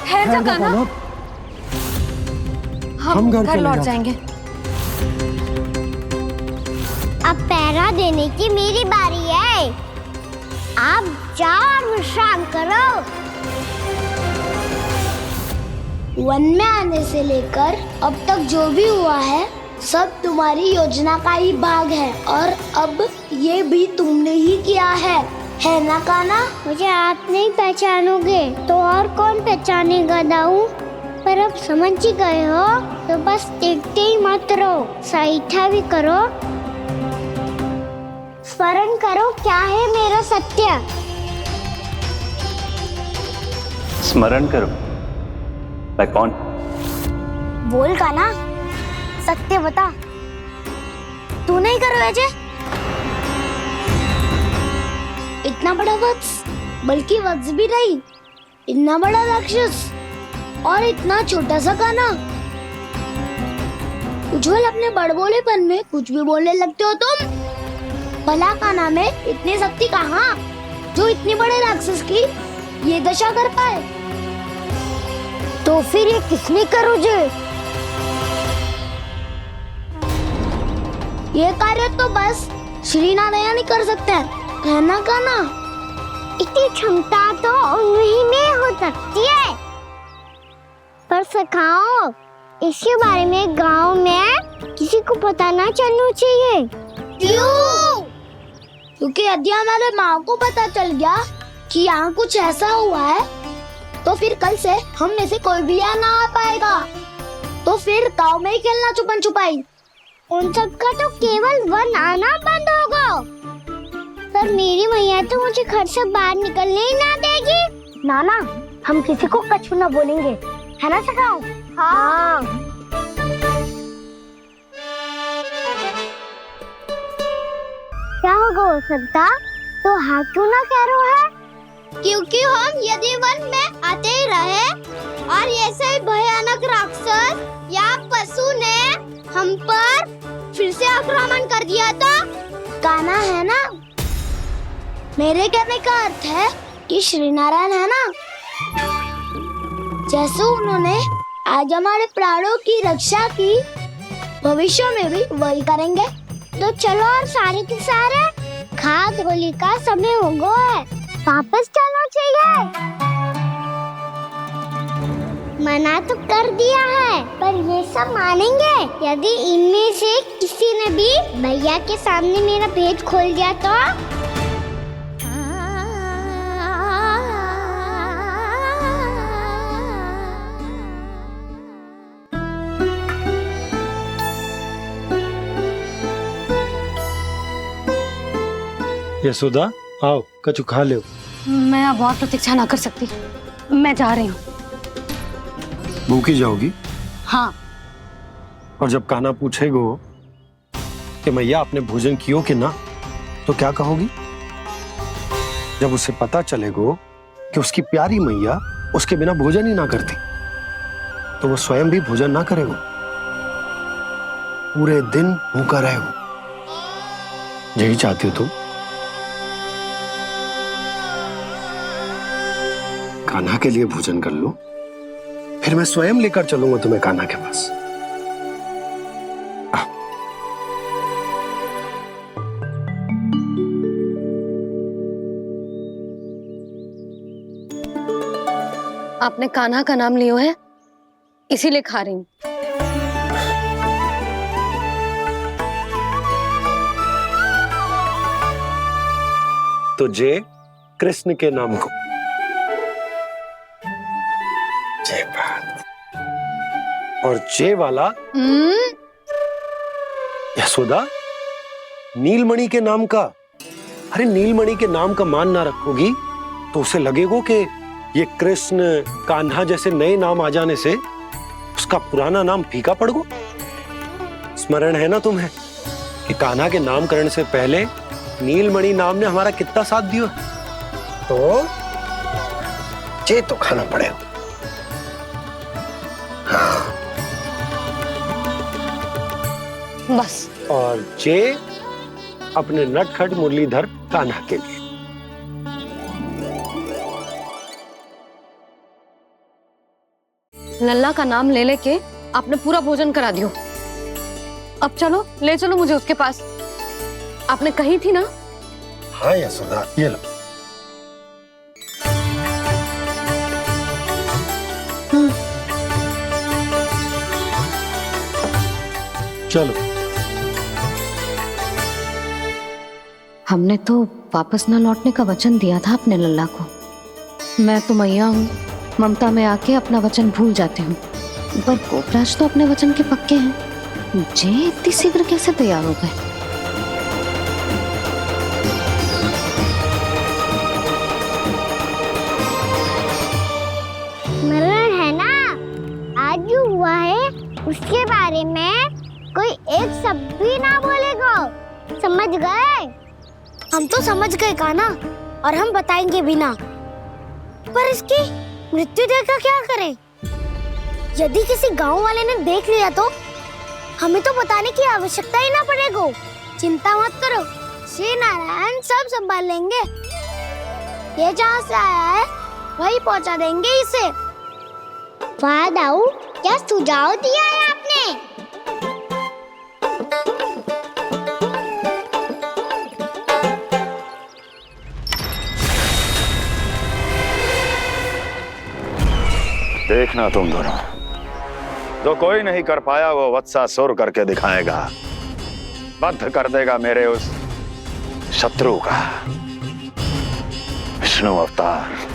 है जा कान्हा, हम घर लौट जाएंगे। अब पहरा देने की मेरी बारी है। आप जाओ और विश्राम करो। वन में आने से लेकर अब तक जो भी हुआ है सब तुम्हारी योजना का ही भाग है और अब ये भी तुमने ही किया है ना कान्हा? मुझे आप नहीं पहचानोगे तो और कौन पहचानेगा दाऊ? पर अब समझ ही गए हो तो बस देखते ही मत रहो, सईठा भी करो। स्मरण करो क्या है मेरा सत्य। स्मरण करो? मैं कौन? बोल कान्हा, सत्य बता। तू नहीं करो अजय? इतना बड़ा वत्स, बल्कि वत्स भी नहीं, इतना बड़ा राक्षस और इतना छोटा सा कान्हा। उज्जवल अपने बड़बोलेपन में कुछ भी बोलने लगते हो तुम। भला कान्हा में इतनी शक्ति कहाँ जो इतने बड़े राक्षस की ये दशा कर पाए? तो फिर ये किसने करो जे? ये कार्य तो बस श्री नारायण ही कर सकते हैं, है ना कान्हा? इतनी क्षमता तो उन्हीं में हो सकती है, पर सखाओ इसके बारे में गांव में किसी को पता ना चलना चाहिए। क्यों? क्योंकि यदि हमारे माँ को पता चल गया कि यहाँ कुछ ऐसा हुआ है तो फिर कल से हम में से कोई भी यहाँ ना आ पाएगा। तो फिर गाँव में ही खेलना छुपन छुपाई। उन सब का तो केवल वन आना बंद होगा, पर मेरी मैया तो मुझे घर से बाहर निकलने ही ना देगी। नाना, हम किसी को कछु ना बोलेंगे, है ना सखाओ? हाँ। क्या होगा हो सकता? तो हाँ क्यों ना कह रहा है? क्योंकि हम यदि वन में आते ही रहे और ऐसे भयानक राक्षस या पशु ने हम पर फिर से आक्रमण कर दिया तो? कान्हा, है ना? मेरे कहने का अर्थ है कि श्रीनारायण है ना, जैसे उन्होंने आज हमारे प्राणों की रक्षा की, भविष्य में भी वही करेंगे। तो चलो और सारे के सारे खाद होली का समय हो गया है, वापस चलना चाहिए। मना तो कर दिया है, पर ये सब मानेंगे? यदि इनमें से किसी ने भी भैया के सामने मेरा पेट खोल दिया तो? यशोदा आओ, कछु खा लो। मैं अब और प्रतीक्षा ना कर सकती, मैं जा रही हूँ। भूखी जाओगी? हाँ। और जब कान्हा पूछेगो कि मैया आपने भोजन कियो कि ना, तो क्या कहोगी? जब उसे पता चलेगो कि उसकी प्यारी मैया उसके बिना भोजन ही ना करती, तो वो स्वयं भी भोजन ना करेगो, पूरे दिन भूखा रहेगो। यही चाहती हो तुम? कान्हा के लिए भोजन कर लो, फिर मैं स्वयं लेकर चलूंगा तुम्हें कान्हा के पास। आपने कान्हा का नाम लियो है, इसीलिए खा रही हूँ। तो जय कृष्ण के नाम को। जय बात। और जय वाला यशोदा नीलमणि के नाम का। अरे नीलमणि के नाम का मान ना रखोगी तो उसे लगेगा कि ये कृष्ण कान्हा जैसे नए नाम आ जाने से उसका पुराना नाम फीका पड़ गो। स्मरण है ना तुम्हें कि कान्हा के नामकरण से पहले नीलमणि नाम ने हमारा कितना साथ दिया? तो जे तो खाना पड़ेगा। हाँ। बस। और जे अपने नटखट मुरलीधर कान्हा के लिए। लल्ला का नाम ले लेके आपने पूरा भोजन करा दियो। अब चलो, ले चलो मुझे उसके पास। आपने कही थी ना? हाँ यशोदा, ये लो। चलो। हमने तो वापस न लौटने का वचन दिया था अपने लल्ला को। मैं तो मैया हूँ, ममता में आके अपना वचन भूल जाती हूँ, पर गोपराज तो अपने वचन के पक्के हैं। जे इतनी शीघ्र कैसे तैयार हो गए? स्मरण है ना, आज जो हुआ है उसके बारे में कोई एक शब्द भी ना बोलेगा, समझ गए? हम तो समझ गए कान्हा, और हम बताएंगे भी ना। पर इसकी मृत्यु देखकर क्या करें? यदि किसी गांव वाले ने देख लिया तो हमें तो बताने की आवश्यकता ही ना पड़ेगा। चिंता मत करो, श्री नारायण सब संभाल लेंगे। ये जहाँ से आया है वही पहुँचा देंगे इसे। वाह दाऊ, क्या सुझाव दिया है आपने? देखना तुम दोनों, जो कोई नहीं कर पाया वो वत्सासुर करके दिखाएगा, बद्ध कर देगा मेरे उस शत्रु का विष्णु अवतार।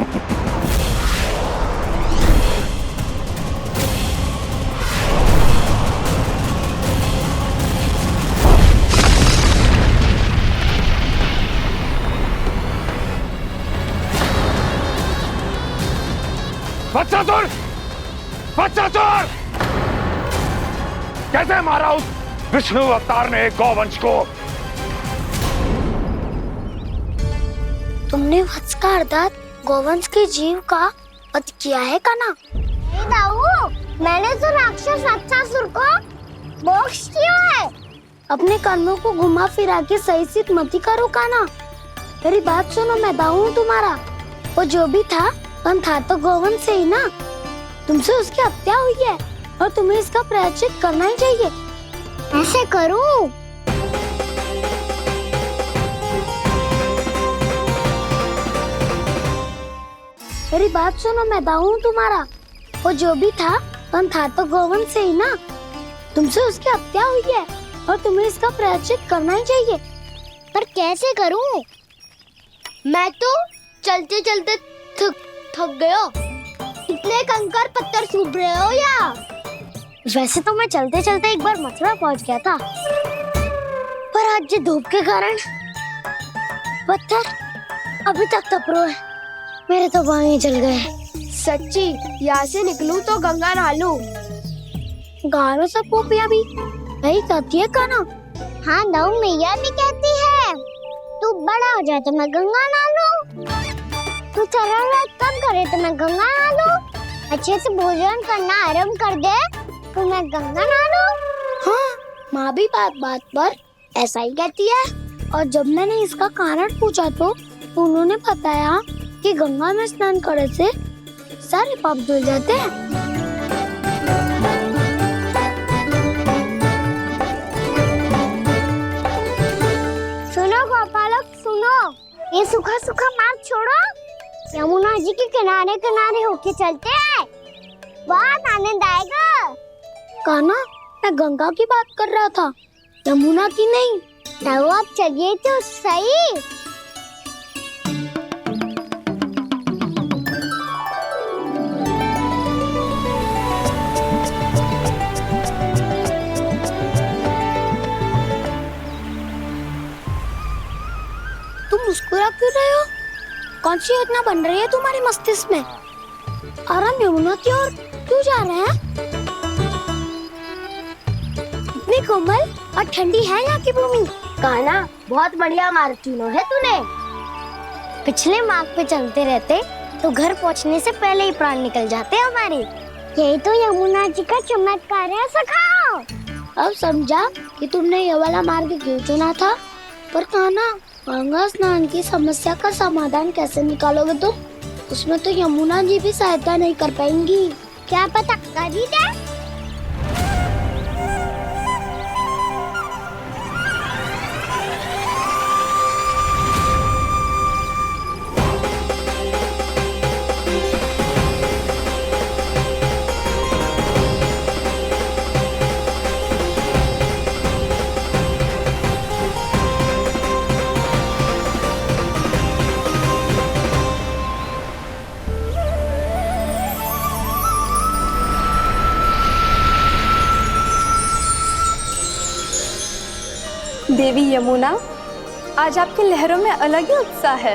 वत्सासुर! वत्सासुर! कैसे मारा उस विष्णु अवतार ने गौवंश को? तुमने वत्स का अर्थात गौवंश के जीव का वध किया है कान्हा? दाऊ, मैंने तो राक्षस वत्सासुर को मोक्ष दिया है। अपने कर्मों को घुमा फिरा के सही सिद्ध मत करो कान्हा। मेरी बात सुनो, मैं दाऊ हूँ तुम्हारा। वो जो भी था तो गोवंश से ही ना। तुमसे उसकी हत्या हुई है और तुम्हें इसका प्रायश्चित करना ही चाहिए। ऐसे करूं? मेरी बात सुनो, मैं दाऊ हूँ तुम्हारा। वो जो भी था तो गोवंश से ही ना। तुमसे उसकी हत्या हुई है और तुम्हें इसका प्रायश्चित करना ही चाहिए। पर कैसे करूं? मैं तो चलते चलते थक गया। इतने कंकर पत्थर सूख रहे हो या? वैसे तो मैं चलते चलते एक बार मथुरा पहुंच गया था, पर आज ये धूप के कारण पत्थर अभी तक तप रहे हैं। मेरे तो बाएं जल गए। सच्ची, यहाँ से निकलूं तो गंगा नहा लूं। गारों से पोपिया भी यही कहती है काना। हाँ दाऊ मैया भी कहती है, तू बड़ा हो जाए तो मैं गंगा नहा लूं, तू चरण व्रत कम करे तो मैं गंगा नहा लूं, अच्छे से भोजन करना आरंभ कर दे तो मैं गंगा नहा लूं। हाँ, माँ भी बात बात पर ऐसा ही कहती है। और जब मैंने इसका कारण पूछा तो उन्होंने बताया कि गंगा में स्नान करने से सारे पाप धुल जाते हैं। सुनो गोपालक सुनो, ये सूखा सूखा मार्ग छोड़ो, यमुना जी के किनारे किनारे होके चलते हैं, बहुत आनंद आएगा। काना, मैं गंगा की बात कर रहा था, यमुना की नहीं। तो आप चलिए तो सही। तुम मुस्कुरा क्यों रहे हो? कौन सी योजना बन रही है तुम्हारे मस्तिष्क में? और हम यमुना की ओर क्यों जा रहे हैं? इतनी कोमल और ठंडी है यहाँ की भूमि। काना, बहुत बढ़िया मार्ग चुना है तूने। पिछले मार्ग पे चलते रहते तो घर पहुँचने से पहले ही प्राण निकल जाते हमारे। यही तो यमुना जी का चमत्कार है सखाओ। अब समझा कि तुमने ये वाला मार्ग क्यों चुना था। पर काना, गंगा स्नान की समस्या का समाधान कैसे निकालोगे तुम? उसमें तो यमुना जी भी सहायता नहीं कर पाएंगी। क्या पता कर ही दे। देवी यमुना, आज आपकी लहरों में अलग ही उत्साह है।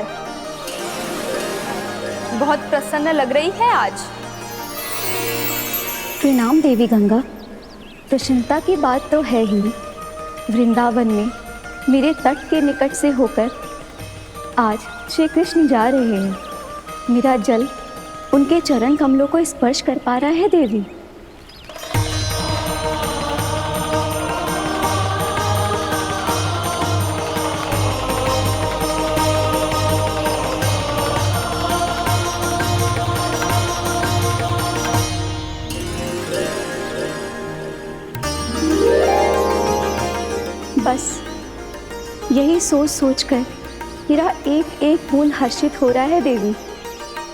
बहुत प्रसन्न लग रही है आज। प्रणाम देवी गंगा। प्रसन्नता की बात तो है ही। वृंदावन में मेरे तट के निकट से होकर आज श्री कृष्ण जा रहे हैं। मेरा जल उनके चरण कमलों को स्पर्श कर पा रहा है देवी। बस यही सोच सोचकर मेरा एक एक मूल हर्षित हो रहा है देवी।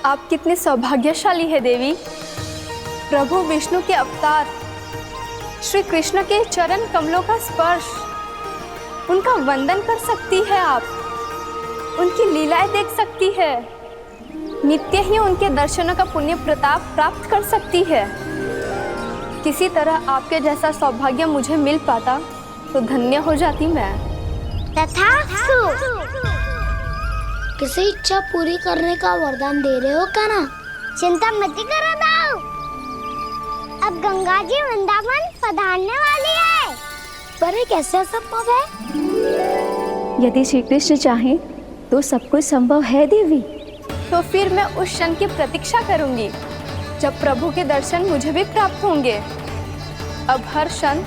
आप कितने सौभाग्यशाली है देवी। प्रभु विष्णु के अवतार श्री कृष्ण के चरण कमलों का स्पर्श, उनका वंदन कर सकती है आप, उनकी लीलाएं देख सकती है, नित्य ही उनके दर्शनों का पुण्य प्रताप प्राप्त कर सकती है। किसी तरह आपके जैसा सौभाग्य मुझे मिल पाता तो धन्य हो जाती मैं। तथास्तु। किसी इच्छा पूरी करने का वरदान दे रहे हो क्या ना? चिंता मत करो दाऊ, अब गंगा जी वृंदावन पधारने वाली है। पर ये कैसे संभव है? यदि श्री कृष्ण चाहे तो सब कुछ संभव है देवी। तो फिर मैं उस क्षण की प्रतीक्षा करूंगी जब प्रभु के दर्शन मुझे भी प्राप्त होंगे। अब हर क्षण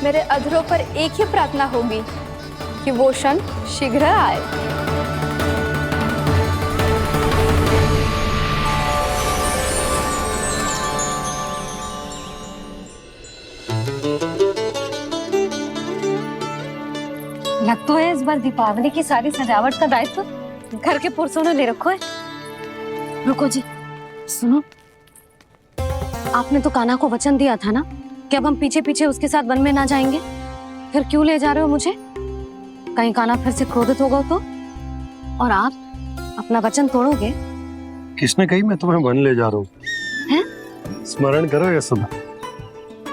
मेरे अधरों पर एक ही प्रार्थना होगी कि वो क्षण शीघ्र आए। लग तो है इस बार दीपावली की सारी सजावट का दायित्व घर के पुरुषों ने ले रखो है। रुको जी, सुनो, आपने तो कान्हा को वचन दिया था ना कि अब हम पीछे पीछे उसके साथ वन में ना जाएंगे, फिर क्यों ले जा रहे हो मुझे? कहीं कान्हा फिर से क्रोधित होगा तो? और आप अपना वचन तोड़ोगे? किसने कही मैं तुम्हें वन ले जा रहा हूँ? स्मरण करो यशोदा,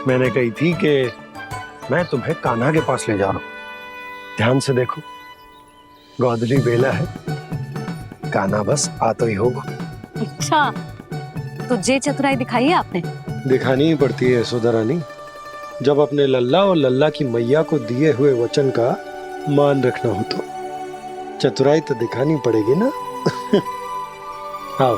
मैंने कही थी कि मैं तुम्हें कान्हा के पास ले जा रहा हूँ। ध्यान से देखो, गोदली बेला है, कान्हा बस आता ही होगा। अच्छा, तो जे चतुराई दिखाई है आपने? दिखानी ही पड़ती है यशोदा रानी, जब अपने लल्ला और लल्ला की मैया को दिए हुए वचन का मान रखना हो तो चतुराई तो दिखानी पड़ेगी ना। आओ।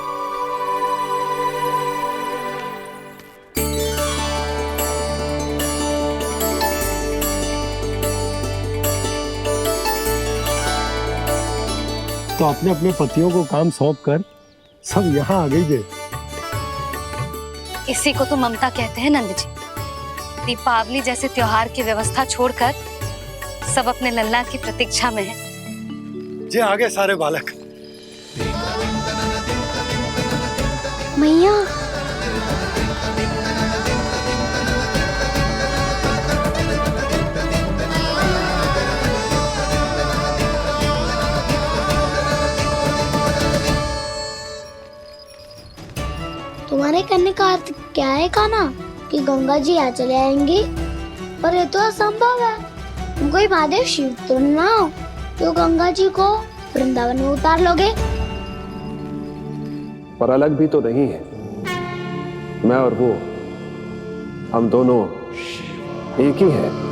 तो अपने अपने पतियों को काम सौंप कर सब यहाँ आ गई है। इसी को तो ममता कहते हैं नंद जी। दीपावली जैसे त्योहार की व्यवस्था छोड़कर सब अपने लल्ला की प्रतीक्षा में है। जे आगे सारे बालक। मैया, तुम्हारे करने का अर्थ क्या है कान्हा? कि गंगा जी यहाँ चले आएंगे? पर ये तो असंभव है। तुम कोई महादेव शिव तो ना हो तो गंगा जी को वृंदावन में उतार लोगे? पर अलग भी तो नहीं है। मैं और वो, हम दोनों एक ही हैं।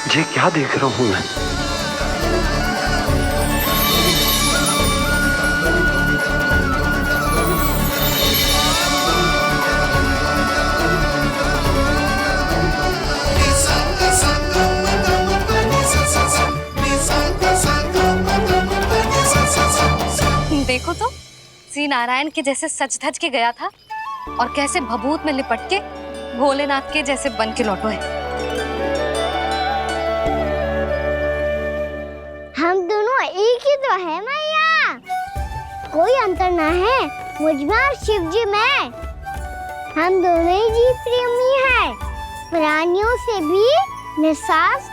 ये क्या देख रहा हूँ मैं? देखो तो, श्री नारायण के जैसे सच धज के गया था और कैसे भभूत में लिपट के भोलेनाथ के जैसे बन के लौटो है। हम दोनों एक ही तो है मैया, कोई अंतर ना है मुझ में और शिव जी में। हम दोनों ही जीव प्रेमी हैं, प्राणियों से भी निस्वार्थ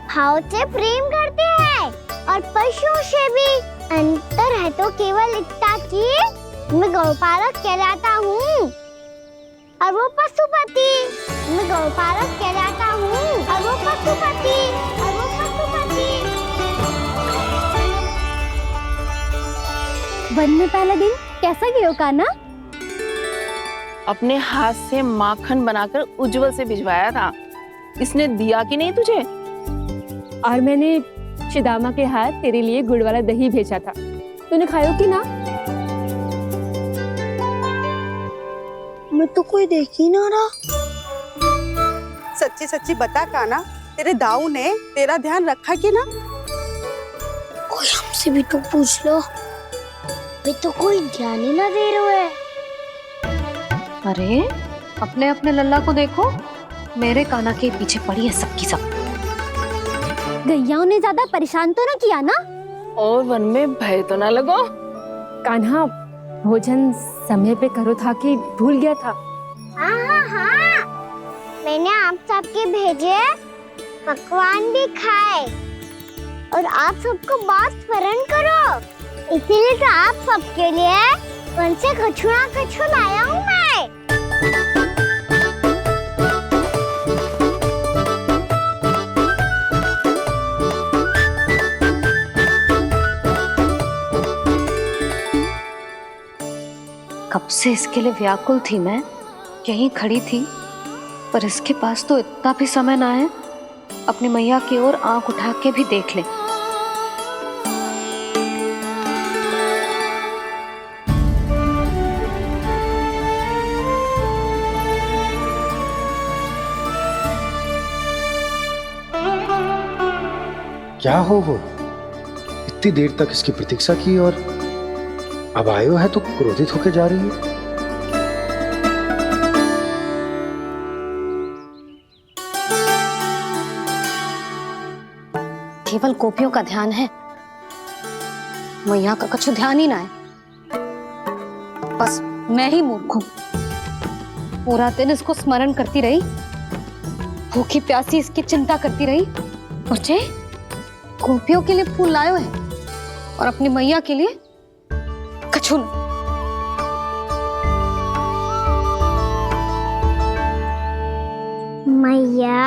भाव से प्रेम करते हैं और पशुओं से भी। अंतर है तो केवल इतना कि मैं गौपालक कहलाता हूँ और वो पशुपति। मैं गौपालक कहलाता हूँ और वो पशुपति। वन में पहला दिन कैसा गया कान्हा? अपने हाथ से माखन बनाकर उज्जवल से भिजवाया था। इसने दिया कि नहीं तुझे? और मैंने शिदामा के हाथ तेरे लिए गुड़ वाला दही भेजा था, तूने खाया कि ना? मैं तो कोई देख ही ना रहा। सच्ची सच्ची बता कान्हा, तेरे दाऊ ने तेरा ध्यान रखा कि ना? कोई हमसे भी तो पूछ लो, वे तो कोई ध्यान ही ना दे रहे हैं। अरे अपने अपने लल्ला को देखो, मेरे कान्हा के पीछे पड़ी है सबकी सब। गैयाओं ने ज्यादा परेशान तो ना किया ना? और वन में भय तो ना लगो? कान्हा भोजन समय पे करो था कि भूल गया था? हाँ, मैंने आप सबके भेजे पकवान भी खाए और आप सबको बात स्मरण करो, इसीलिए तो आप सबके लिए वन से कछु लाया हूँ मैं। कब से इसके लिए व्याकुल थी मैं, यहीं खड़ी थी, पर इसके पास तो इतना भी समय ना है अपनी मैया की ओर आंख उठा के भी देख ले। क्या हो इतनी देर तक इसकी प्रतीक्षा की और अब आयो है तो क्रोधित होकर जा रही है। केवल गोपियों का ध्यान है, मैया का कुछ ध्यान ही ना है। बस मैं ही मूर्ख हूं, पूरा दिन इसको स्मरण करती रही, भूखी प्यासी इसकी चिंता करती रही, और जे गोपियों के लिए फूल लायो है और अपनी मैया के लिए कछु नहीं। मैया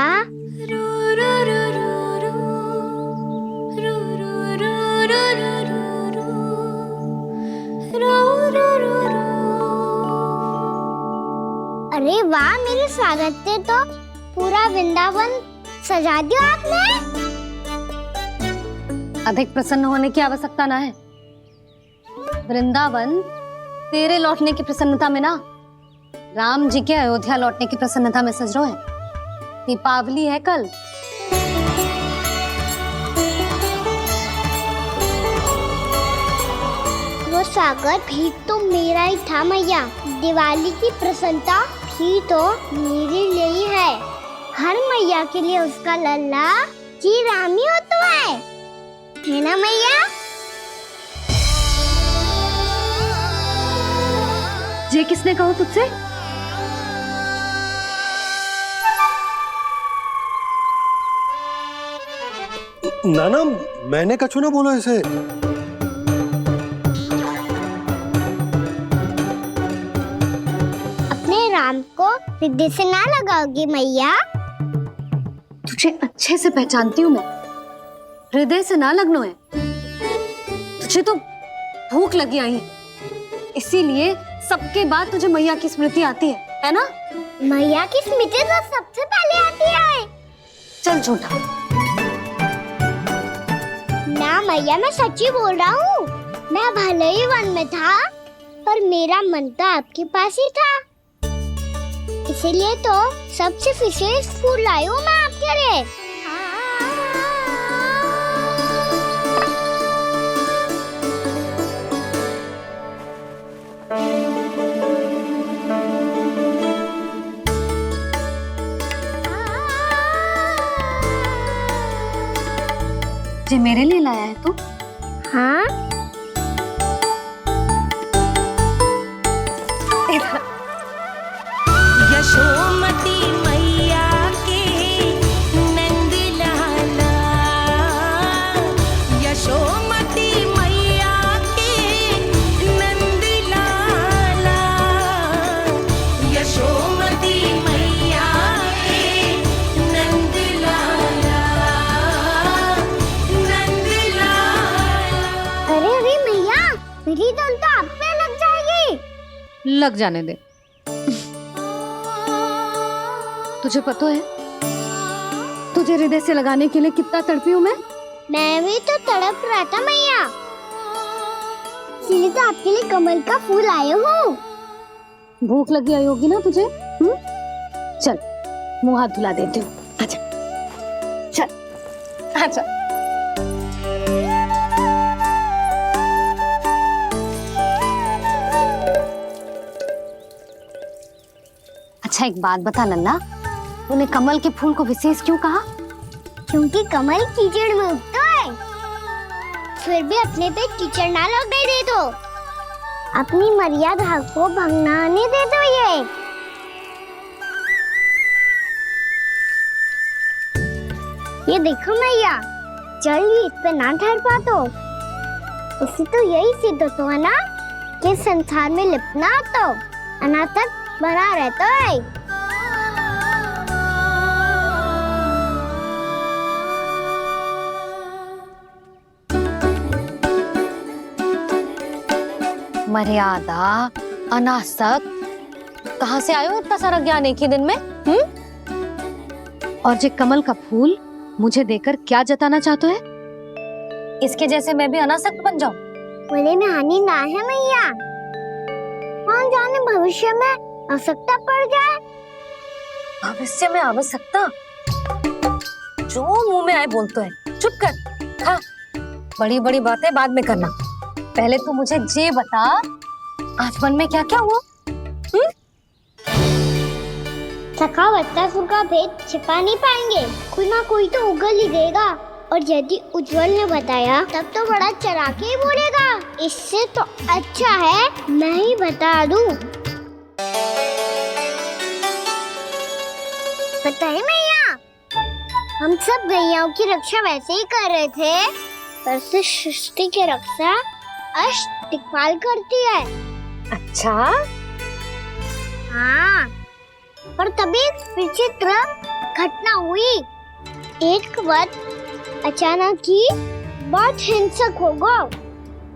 अरे वाह, मेरे स्वागत पे तो पूरा वृंदावन सजा दिया आपने। अधिक प्रसन्न होने की आवश्यकता ना है। वृंदावन तेरे लौटने की प्रसन्नता में ना, राम जी के अयोध्या लौटने की प्रसन्नता में सज रहा है। दीपावली है कल। वो स्वागत भी तो मेरा ही था मैया। दिवाली की प्रसन्नता भी तो मेरे लिए ही है। हर मैया के लिए उसका लल्ला जी राम ही होता है ना मैया? ये किसने कहा तुझसे? नाना, मैंने कछु ना बोला इसे। अपने राम को हृदय से ना लगाओगी मैया? तुझे अच्छे से पहचानती हूँ मैं, हृदय से ना लगनो है। तुझे तो भूख लगी आई है, इसीलिए सबके बाद तुझे मैया की स्मृति आती है ना? मैया की स्मृति तो सबसे पहले आती है। चल झूठा। ना मैया, मैं सच्ची बोल रहा हूँ। मैं भले ही वन में था, पर मेरा मन तो आपके पास ही था। इसीलिए तो सबसे विशेष फूल लाई हूँ मैं आपके लिए। ये मेरे लिए लाया है तू? हाँ। यशोमती मैया के नंद लाला, यशोमती मैया के नंद लाला, यशोमती मैया के नंद लाला, नंद लाला। अरे अरे मैया, मेरी धुन तो आप पे लग जाएगी। लग जाने दे। तुझे पता है तुझे हृदय से लगाने के लिए कितना तड़पी हूँ मैं? मैं भी तो तड़प रहा था मैया, इसलिए तो आपके लिए कमल का फूल आया हूँ। भूख लगी आई होगी ना तुझे? चल मुंह हाथ धुला देती हूँ। आजा चल आजा। अच्छा एक बात बता लल्ला, तूने कमल के फूल को विशेष क्यों कहा? क्योंकि कमल कीचड़ में उगता है, फिर भी अपने पे कीचड़ ना लगने दे दो। अपनी मर्यादा को भंगना नहीं दे दो। ये देखो मैया, जल भी इस पे ना ठहर पा तो उससे तो यही सिद्ध होता है ना कि संसार में लिपना तो अनाथ तक बना रहता है। मर्यादा अनासक, कहाँ से आयो इतना सारा ज्ञान एक ही दिन में? और जे कमल का फूल मुझे देकर क्या जताना चाहते है? इसके जैसे मैं भी अनासक्त बन जाऊं? बोले में हानि ना है मैया, कौन जाने भविष्य में आवश्यकता पड़ जाए। भविष्य में आवश्यकता? जो मुंह में आए बोलते है, चुप कर। हाँ, बड़ी बड़ी बातें बाद में करना, पहले तू मुझे ये बता आज वन में क्या क्या हुआ? सखा बत्तासुर का भेद छिपा नहीं पाएंगे, कोई ना कोई तो उगल ही देगा। और यदि उज्जवल ने बताया तब तो बड़ा चढ़ा के ही बोलेगा, इससे तो अच्छा है मैं ही बता दूं। पता है मैया, हम सब गैयाओं की रक्षा वैसे ही कर रहे थे, पर से सृष्टि की रक्षा अष्ट दिक्पाल करती है। अच्छा? हाँ, पर तभी विचित्र घटना हुई। एक वक्त अचानक ही बहुत हिंसक हो गया,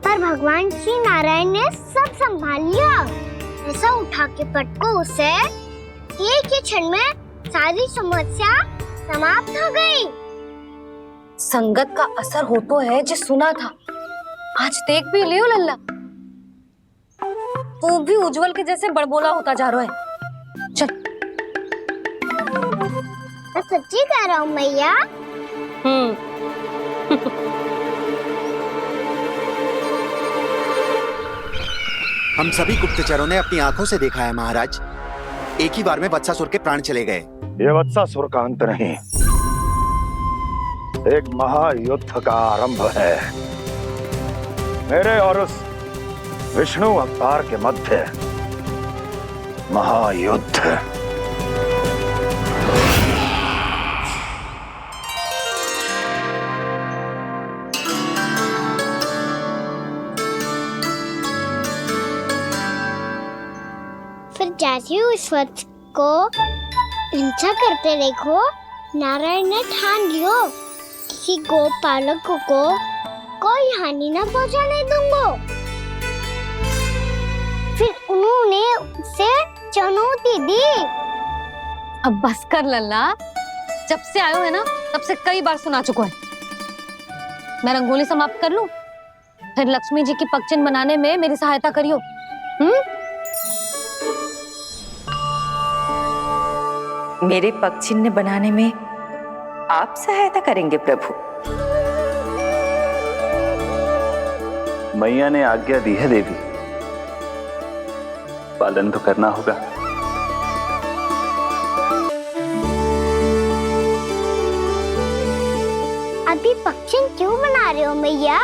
पर भगवान श्री नारायण ने सब संभाल लिया। ऐसा उठा के पटको उसे, एक ही क्षण में सारी समस्या समाप्त हो गई। संगत का असर हो तो है, जो सुना था आज देख भी लियो लल्ला, तू भी उज्जवल के जैसे बड़बोला होता जा रहा है। चल। मैं सच्ची कह रहा हूँ मैया। हम सभी गुप्तचरों ने अपनी आंखों से देखा है महाराज, एक ही बार में वत्सासुर के प्राण चले गए। ये वत्सासुर का अंत नहीं, एक महायुद्ध का आरंभ है। मेरे और उस विष्णु अवतार के मध्य महायुद्ध। फिर जैसे ही उस वक्त को हिंसा करते देखो, नारायण ने ठान लियो किसी गोपालक को कोई हानि न पहुंचाने दूंगा। फिर उन्होंने उसे चुनौती दी। अब बस कर लल्ला, जब से आयो है ना तब से कई बार सुना चुका है। मैं रंगोली समाप्त कर लूं, फिर लक्ष्मी जी की पगचिन बनाने में मेरी सहायता करियो। मेरे पग चिन्ह बनाने में आप सहायता करेंगे प्रभु? मैया ने आज्ञा दी है देवी, पालन तो करना होगा। अभी पक्षी क्यों बना रहे हो मैया?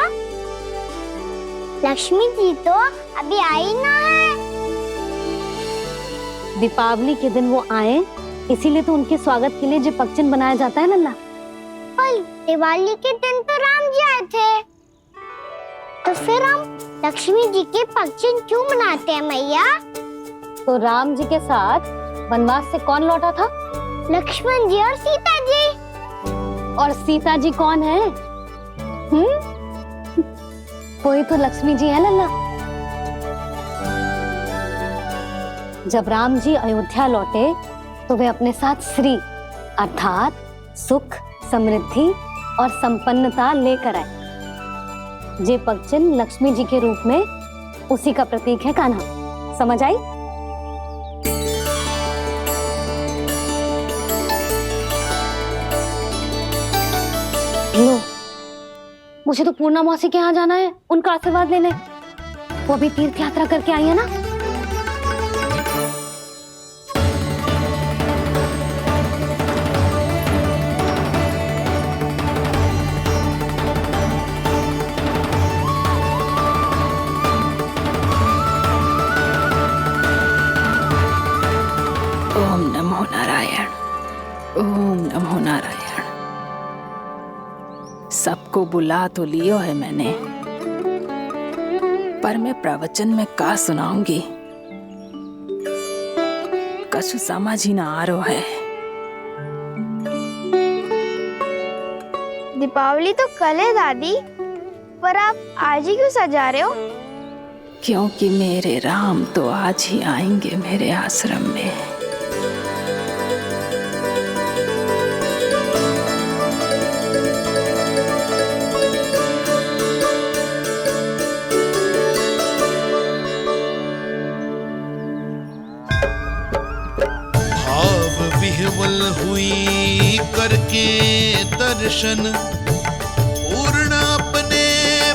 लक्ष्मी जी तो अभी आई ना है। दीपावली के दिन वो आए, इसीलिए तो उनके स्वागत के लिए जो पगचिन बनाया जाता है लल्ला। पर दिवाली के दिन तो राम जी आए थे, तो फिर हम लक्ष्मी जी के पगचिन क्यों बनाते हैं मैया? तो राम जी के साथ वनवास से कौन लौटा था? लक्ष्मण जी और सीता जी। और सीता जी कौन है? वही तो लक्ष्मी जी है लल्ला। जब राम जी अयोध्या लौटे तो वे अपने साथ श्री अर्थात सुख, समृद्धि और संपन्नता लेकर आए। जे पगचिन लक्ष्मी जी के रूप में उसी का प्रतीक है कान्हा। समझ आई? लो, मुझे तो पूर्णा मौसी के यहाँ जाना है, उनका आशीर्वाद लेने। वो भी तीर्थ यात्रा करके आई है ना। ओम नमो नारायण, ओम नमो नारायण। सबको बुला तो लियो है मैंने, पर मैं प्रवचन में का सुनाऊंगी, कछु समझ ही ना आ रहा है। दीपावली तो कल है दादी, पर आप आज ही क्यों सजा रहे हो? क्योंकि मेरे राम तो आज ही आएंगे मेरे आश्रम में। भाव विह्वल हुई करके दर्शन पूर्ण अपने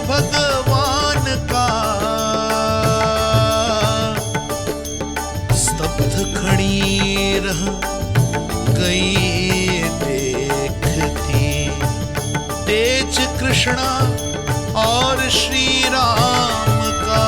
भगवान का, स्तब्ध खड़ी रह गई देखती तेज कृष्णा और श्री राम का।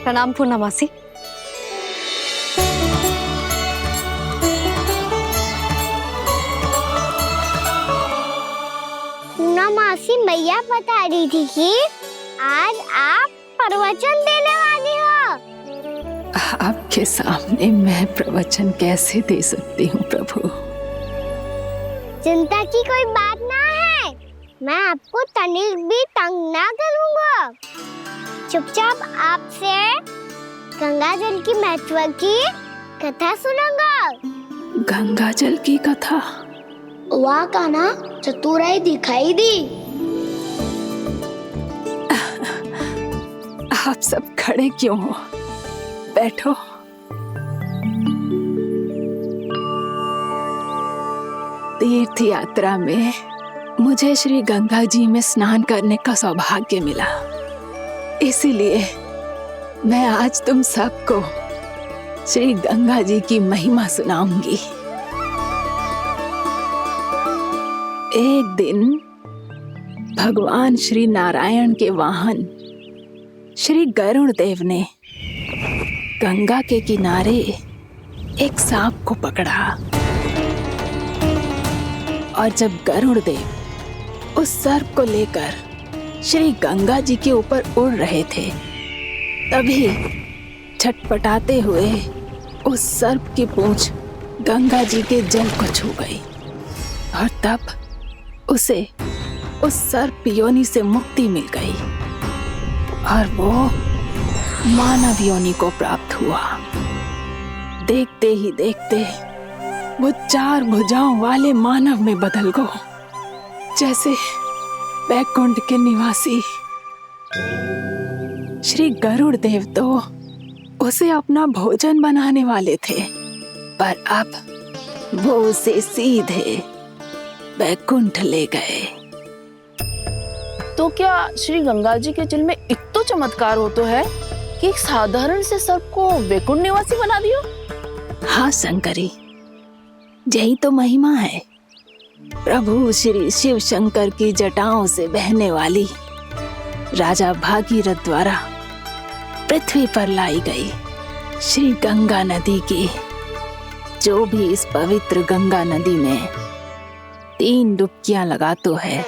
प्रणाम पूर्णमासी। पूर्णमासी मैया बता रही थी कि आज आप प्रवचन देने वाली हो। आपके सामने मैं प्रवचन कैसे दे सकती हूँ प्रभु? चिंता की कोई बात ना है, मैं आपको तनिक भी तंग ना करूँगा। चुपचाप आपसे गंगा जल की महत्व की कथा सुनूंगा। गंगा जल की कथा? वाह कान्हा, चतुराई दिखाई दी। आप सब खड़े क्यों हो? बैठो। तीर्थ यात्रा में मुझे श्री गंगा जी में स्नान करने का सौभाग्य मिला, इसीलिए मैं आज तुम सबको श्री गंगा जी की महिमा सुनाऊंगी। एक दिन भगवान श्री नारायण के वाहन श्री गरुड़ देव ने गंगा के किनारे एक सांप को पकड़ा, और जब गरुड़ देव उस सर्प को लेकर श्री गंगा जी के ऊपर उड़ रहे थे, तभी छटपटाते हुए उस सर्प की पूंछ गंगा जी के जल को छू गई, और तब उसे उस सर्प योनि से मुक्ति मिल गई और वो मानव योनि को प्राप्त हुआ। देखते ही देखते वो 4 भुजाओं वाले मानव में बदल गो, जैसे बैकुंठ के निवासी। श्री गरुड़ देव तो उसे अपना भोजन बनाने वाले थे, पर अब वो उसे सीधे बैकुंठ ले गए। तो क्या श्री गंगा जी के जल में इतना चमत्कार हो तो है कि एक साधारण से सर्प को वैकुंठ निवासी बना दियो? हाँ शंकरी, यही तो महिमा है। प्रभु श्री शिव शंकर की जटाओं से बहने वाली राजा भागीरथ द्वारा पृथ्वी पर लाई गई श्री गंगा नदी की, जो भी इस पवित्र गंगा नदी में 3 डुबकियां लगातो है,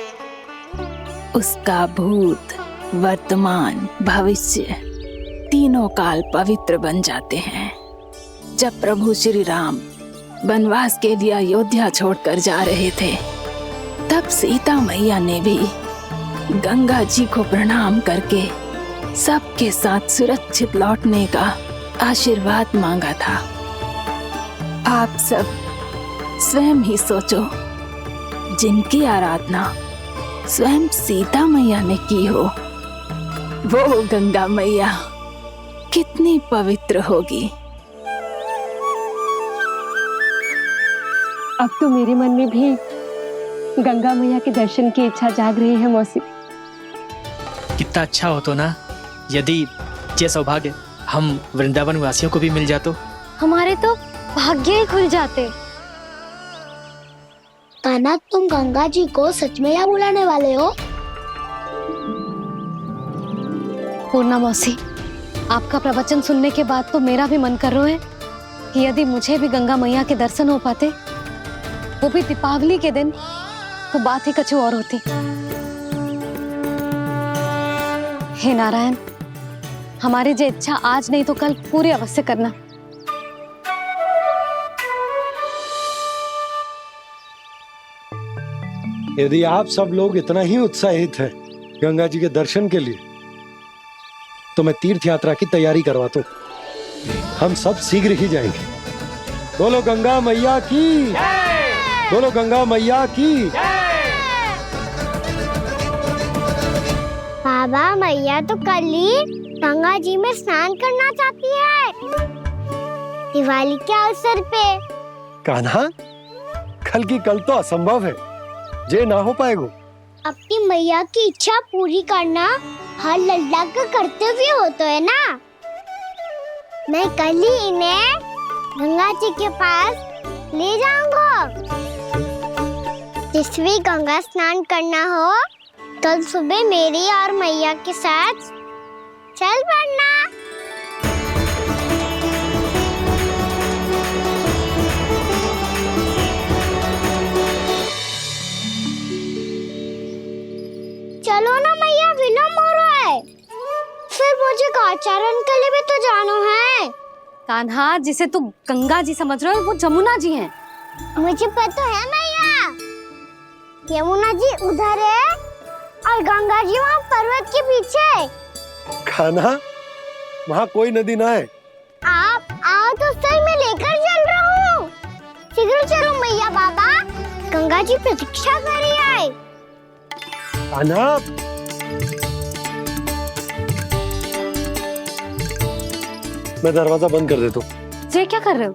उसका भूत, वर्तमान, भविष्य तीनों काल पवित्र बन जाते हैं। जब प्रभु श्री राम वनवास के लिए अयोध्या छोड़कर जा रहे थे, तब सीता मैया ने भी गंगा जी को प्रणाम करके सबके साथ सुरक्षित लौटने का आशीर्वाद मांगा था। आप सब स्वयं ही सोचो, जिनकी आराधना स्वयं सीता मैया ने की हो, वो गंगा मैया कितनी पवित्र होगी। अब तो मेरे मन में भी गंगा मैया के दर्शन की इच्छा जाग रही है मौसी। कितना अच्छा हो तो ना यदि ये सौभाग्य हम वृंदावन वासियों को भी मिल जातो। हमारे तो भाग्य ही खुल जाते। कान्हा, तुम गंगा जी को सच में यहाँ बुलाने वाले हो? पूर्णा मौसी, आपका प्रवचन सुनने के बाद तो मेरा भी मन कर रहा है कि यदि मुझे भी गंगा मैया के दर्शन हो पाते, वो भी दीपावली के दिन, तो बात ही कुछ और होती। हे नारायण, हमारी जो इच्छा आज नहीं तो कल पूरी अवश्य करना। यदि आप सब लोग इतना ही उत्साहित हैं गंगा जी के दर्शन के लिए, तो मैं तीर्थ यात्रा की तैयारी करवाता हूँ। हम सब शीघ्र ही जाएंगे। बोलो गंगा मैया की, बोलो गंगा मैया की। बाबा, मैया तो कल ही गंगा जी में स्नान करना चाहती है, दिवाली के अवसर पे। कान्हा, कल की कल तो असंभव है, जे ना हो पाएगा। अपनी मैया की इच्छा पूरी करना हर लल्ला का कर्तव्य होता है ना। मैं कल ही इन्हें गंगा जी के पास ले जाऊंगा। जिस भी गंगा स्नान करना हो, कल सुबह मेरी और मैया के साथ चल पड़ना। चलो ना मैया, विलम्ब हो रहा है। फिर मुझे गौचारण के लिए भी तो जाना है। कान्हा, जिसे तू गंगा जी समझ रहे हो, वो जमुना जी हैं। मुझे पता है मैया, यमुना जी उधर है और गंगा जी वहाँ पर्वत के पीछे। कान्हा, वहाँ कोई नदी ना है। आप आओ तो सही, मैं लेकर चल रहा हूँ। शीघ्र चलो मैया बाबा, गंगा जी प्रतीक्षा कर रही है। कान्हा, मैं दरवाजा बंद कर देता हूँ। ये क्या कर रहे हो?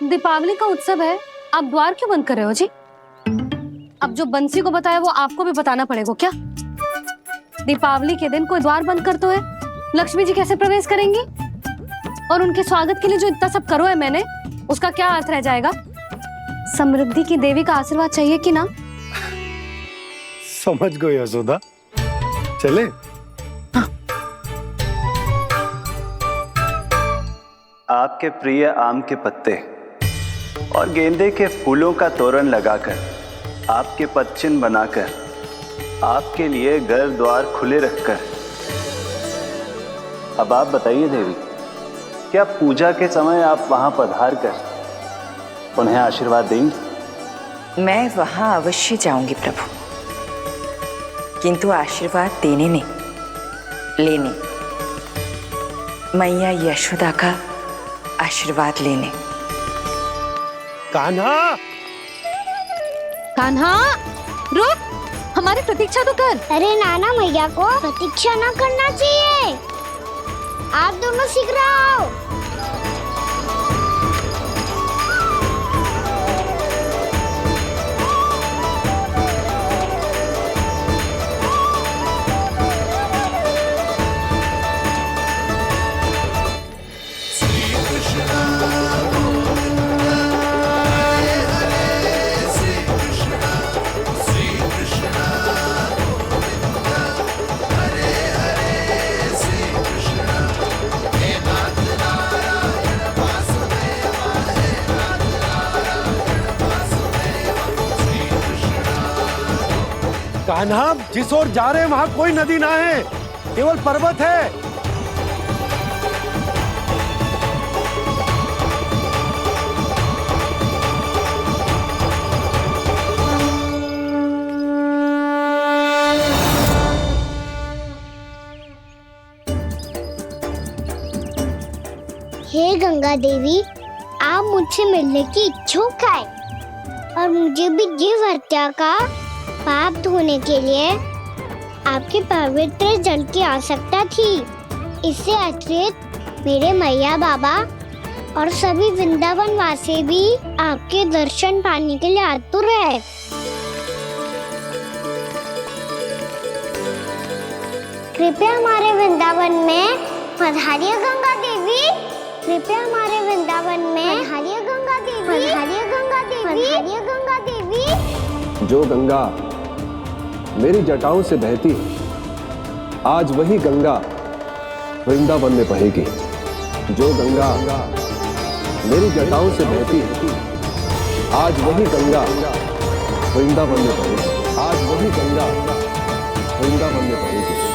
दीपावली का उत्सव है, आप द्वार क्यों बंद कर रहे हो जी? अब जो बंसी को बताया वो आपको भी बताना पड़ेगा क्या? दीपावली के दिन कोई द्वार बंद कर तो है, लक्ष्मी जी कैसे प्रवेश करेंगी? और उनके स्वागत के लिए जो इतना सब करो है मैंने, उसका क्या अर्थ रह जाएगा? समृद्धि की देवी का आशीर्वाद चाहिए कि ना? समझ गई यशोदा, चले। आपके प्रिय आम के पत्ते और गेंदे के फूलों का तोरण लगाकर, आपके पदचिन्ह बनाकर, आपके लिए घर द्वार खुले रखकर, अब आप बताइए देवी, क्या पूजा के समय आप वहां पधार कर उन्हें आशीर्वाद देंगी? मैं वहां अवश्य जाऊंगी प्रभु, किंतु आशीर्वाद देने नहीं, लेने। मैया यशोदा का आशीर्वाद लेने। कान्हा, कान्हा, रुक, हमारी प्रतीक्षा तो कर। अरे नाना, मैया को प्रतीक्षा न करना चाहिए। आप दोनों शीघ्र आओ। कान्हा, जिस ओर जा रहे हैं वहाँ कोई नदी ना है, केवल पर्वत है। हे गंगा देवी, आप मुझसे मिलने की इच्छुक है और मुझे भी जीव हत्या का पाप धोने के लिए आपके पवित्र जल की आवश्यकता थी। इससे अतिरिक्त मेरे मैया बाबा और सभी वृंदावन वासी भी आपके दर्शन पाने के लिए आतुर है। कृपया हमारे वृंदावन में पधारिए गंगा देवी। कृपया हमारे वृंदावन में पधारिए गंगा देवी। पधारिए गंगा देवी। पधारिए गंगा देवी। जो गंगा मेरी जटाओं से बहती है, आज वही गंगा वृंदावन में बहेगी। जो गंगा मेरी जटाओं से बहती है, आज वही गंगा वृंदावन में बहेगी। आज वही गंगा वृंदावन में बहेगी।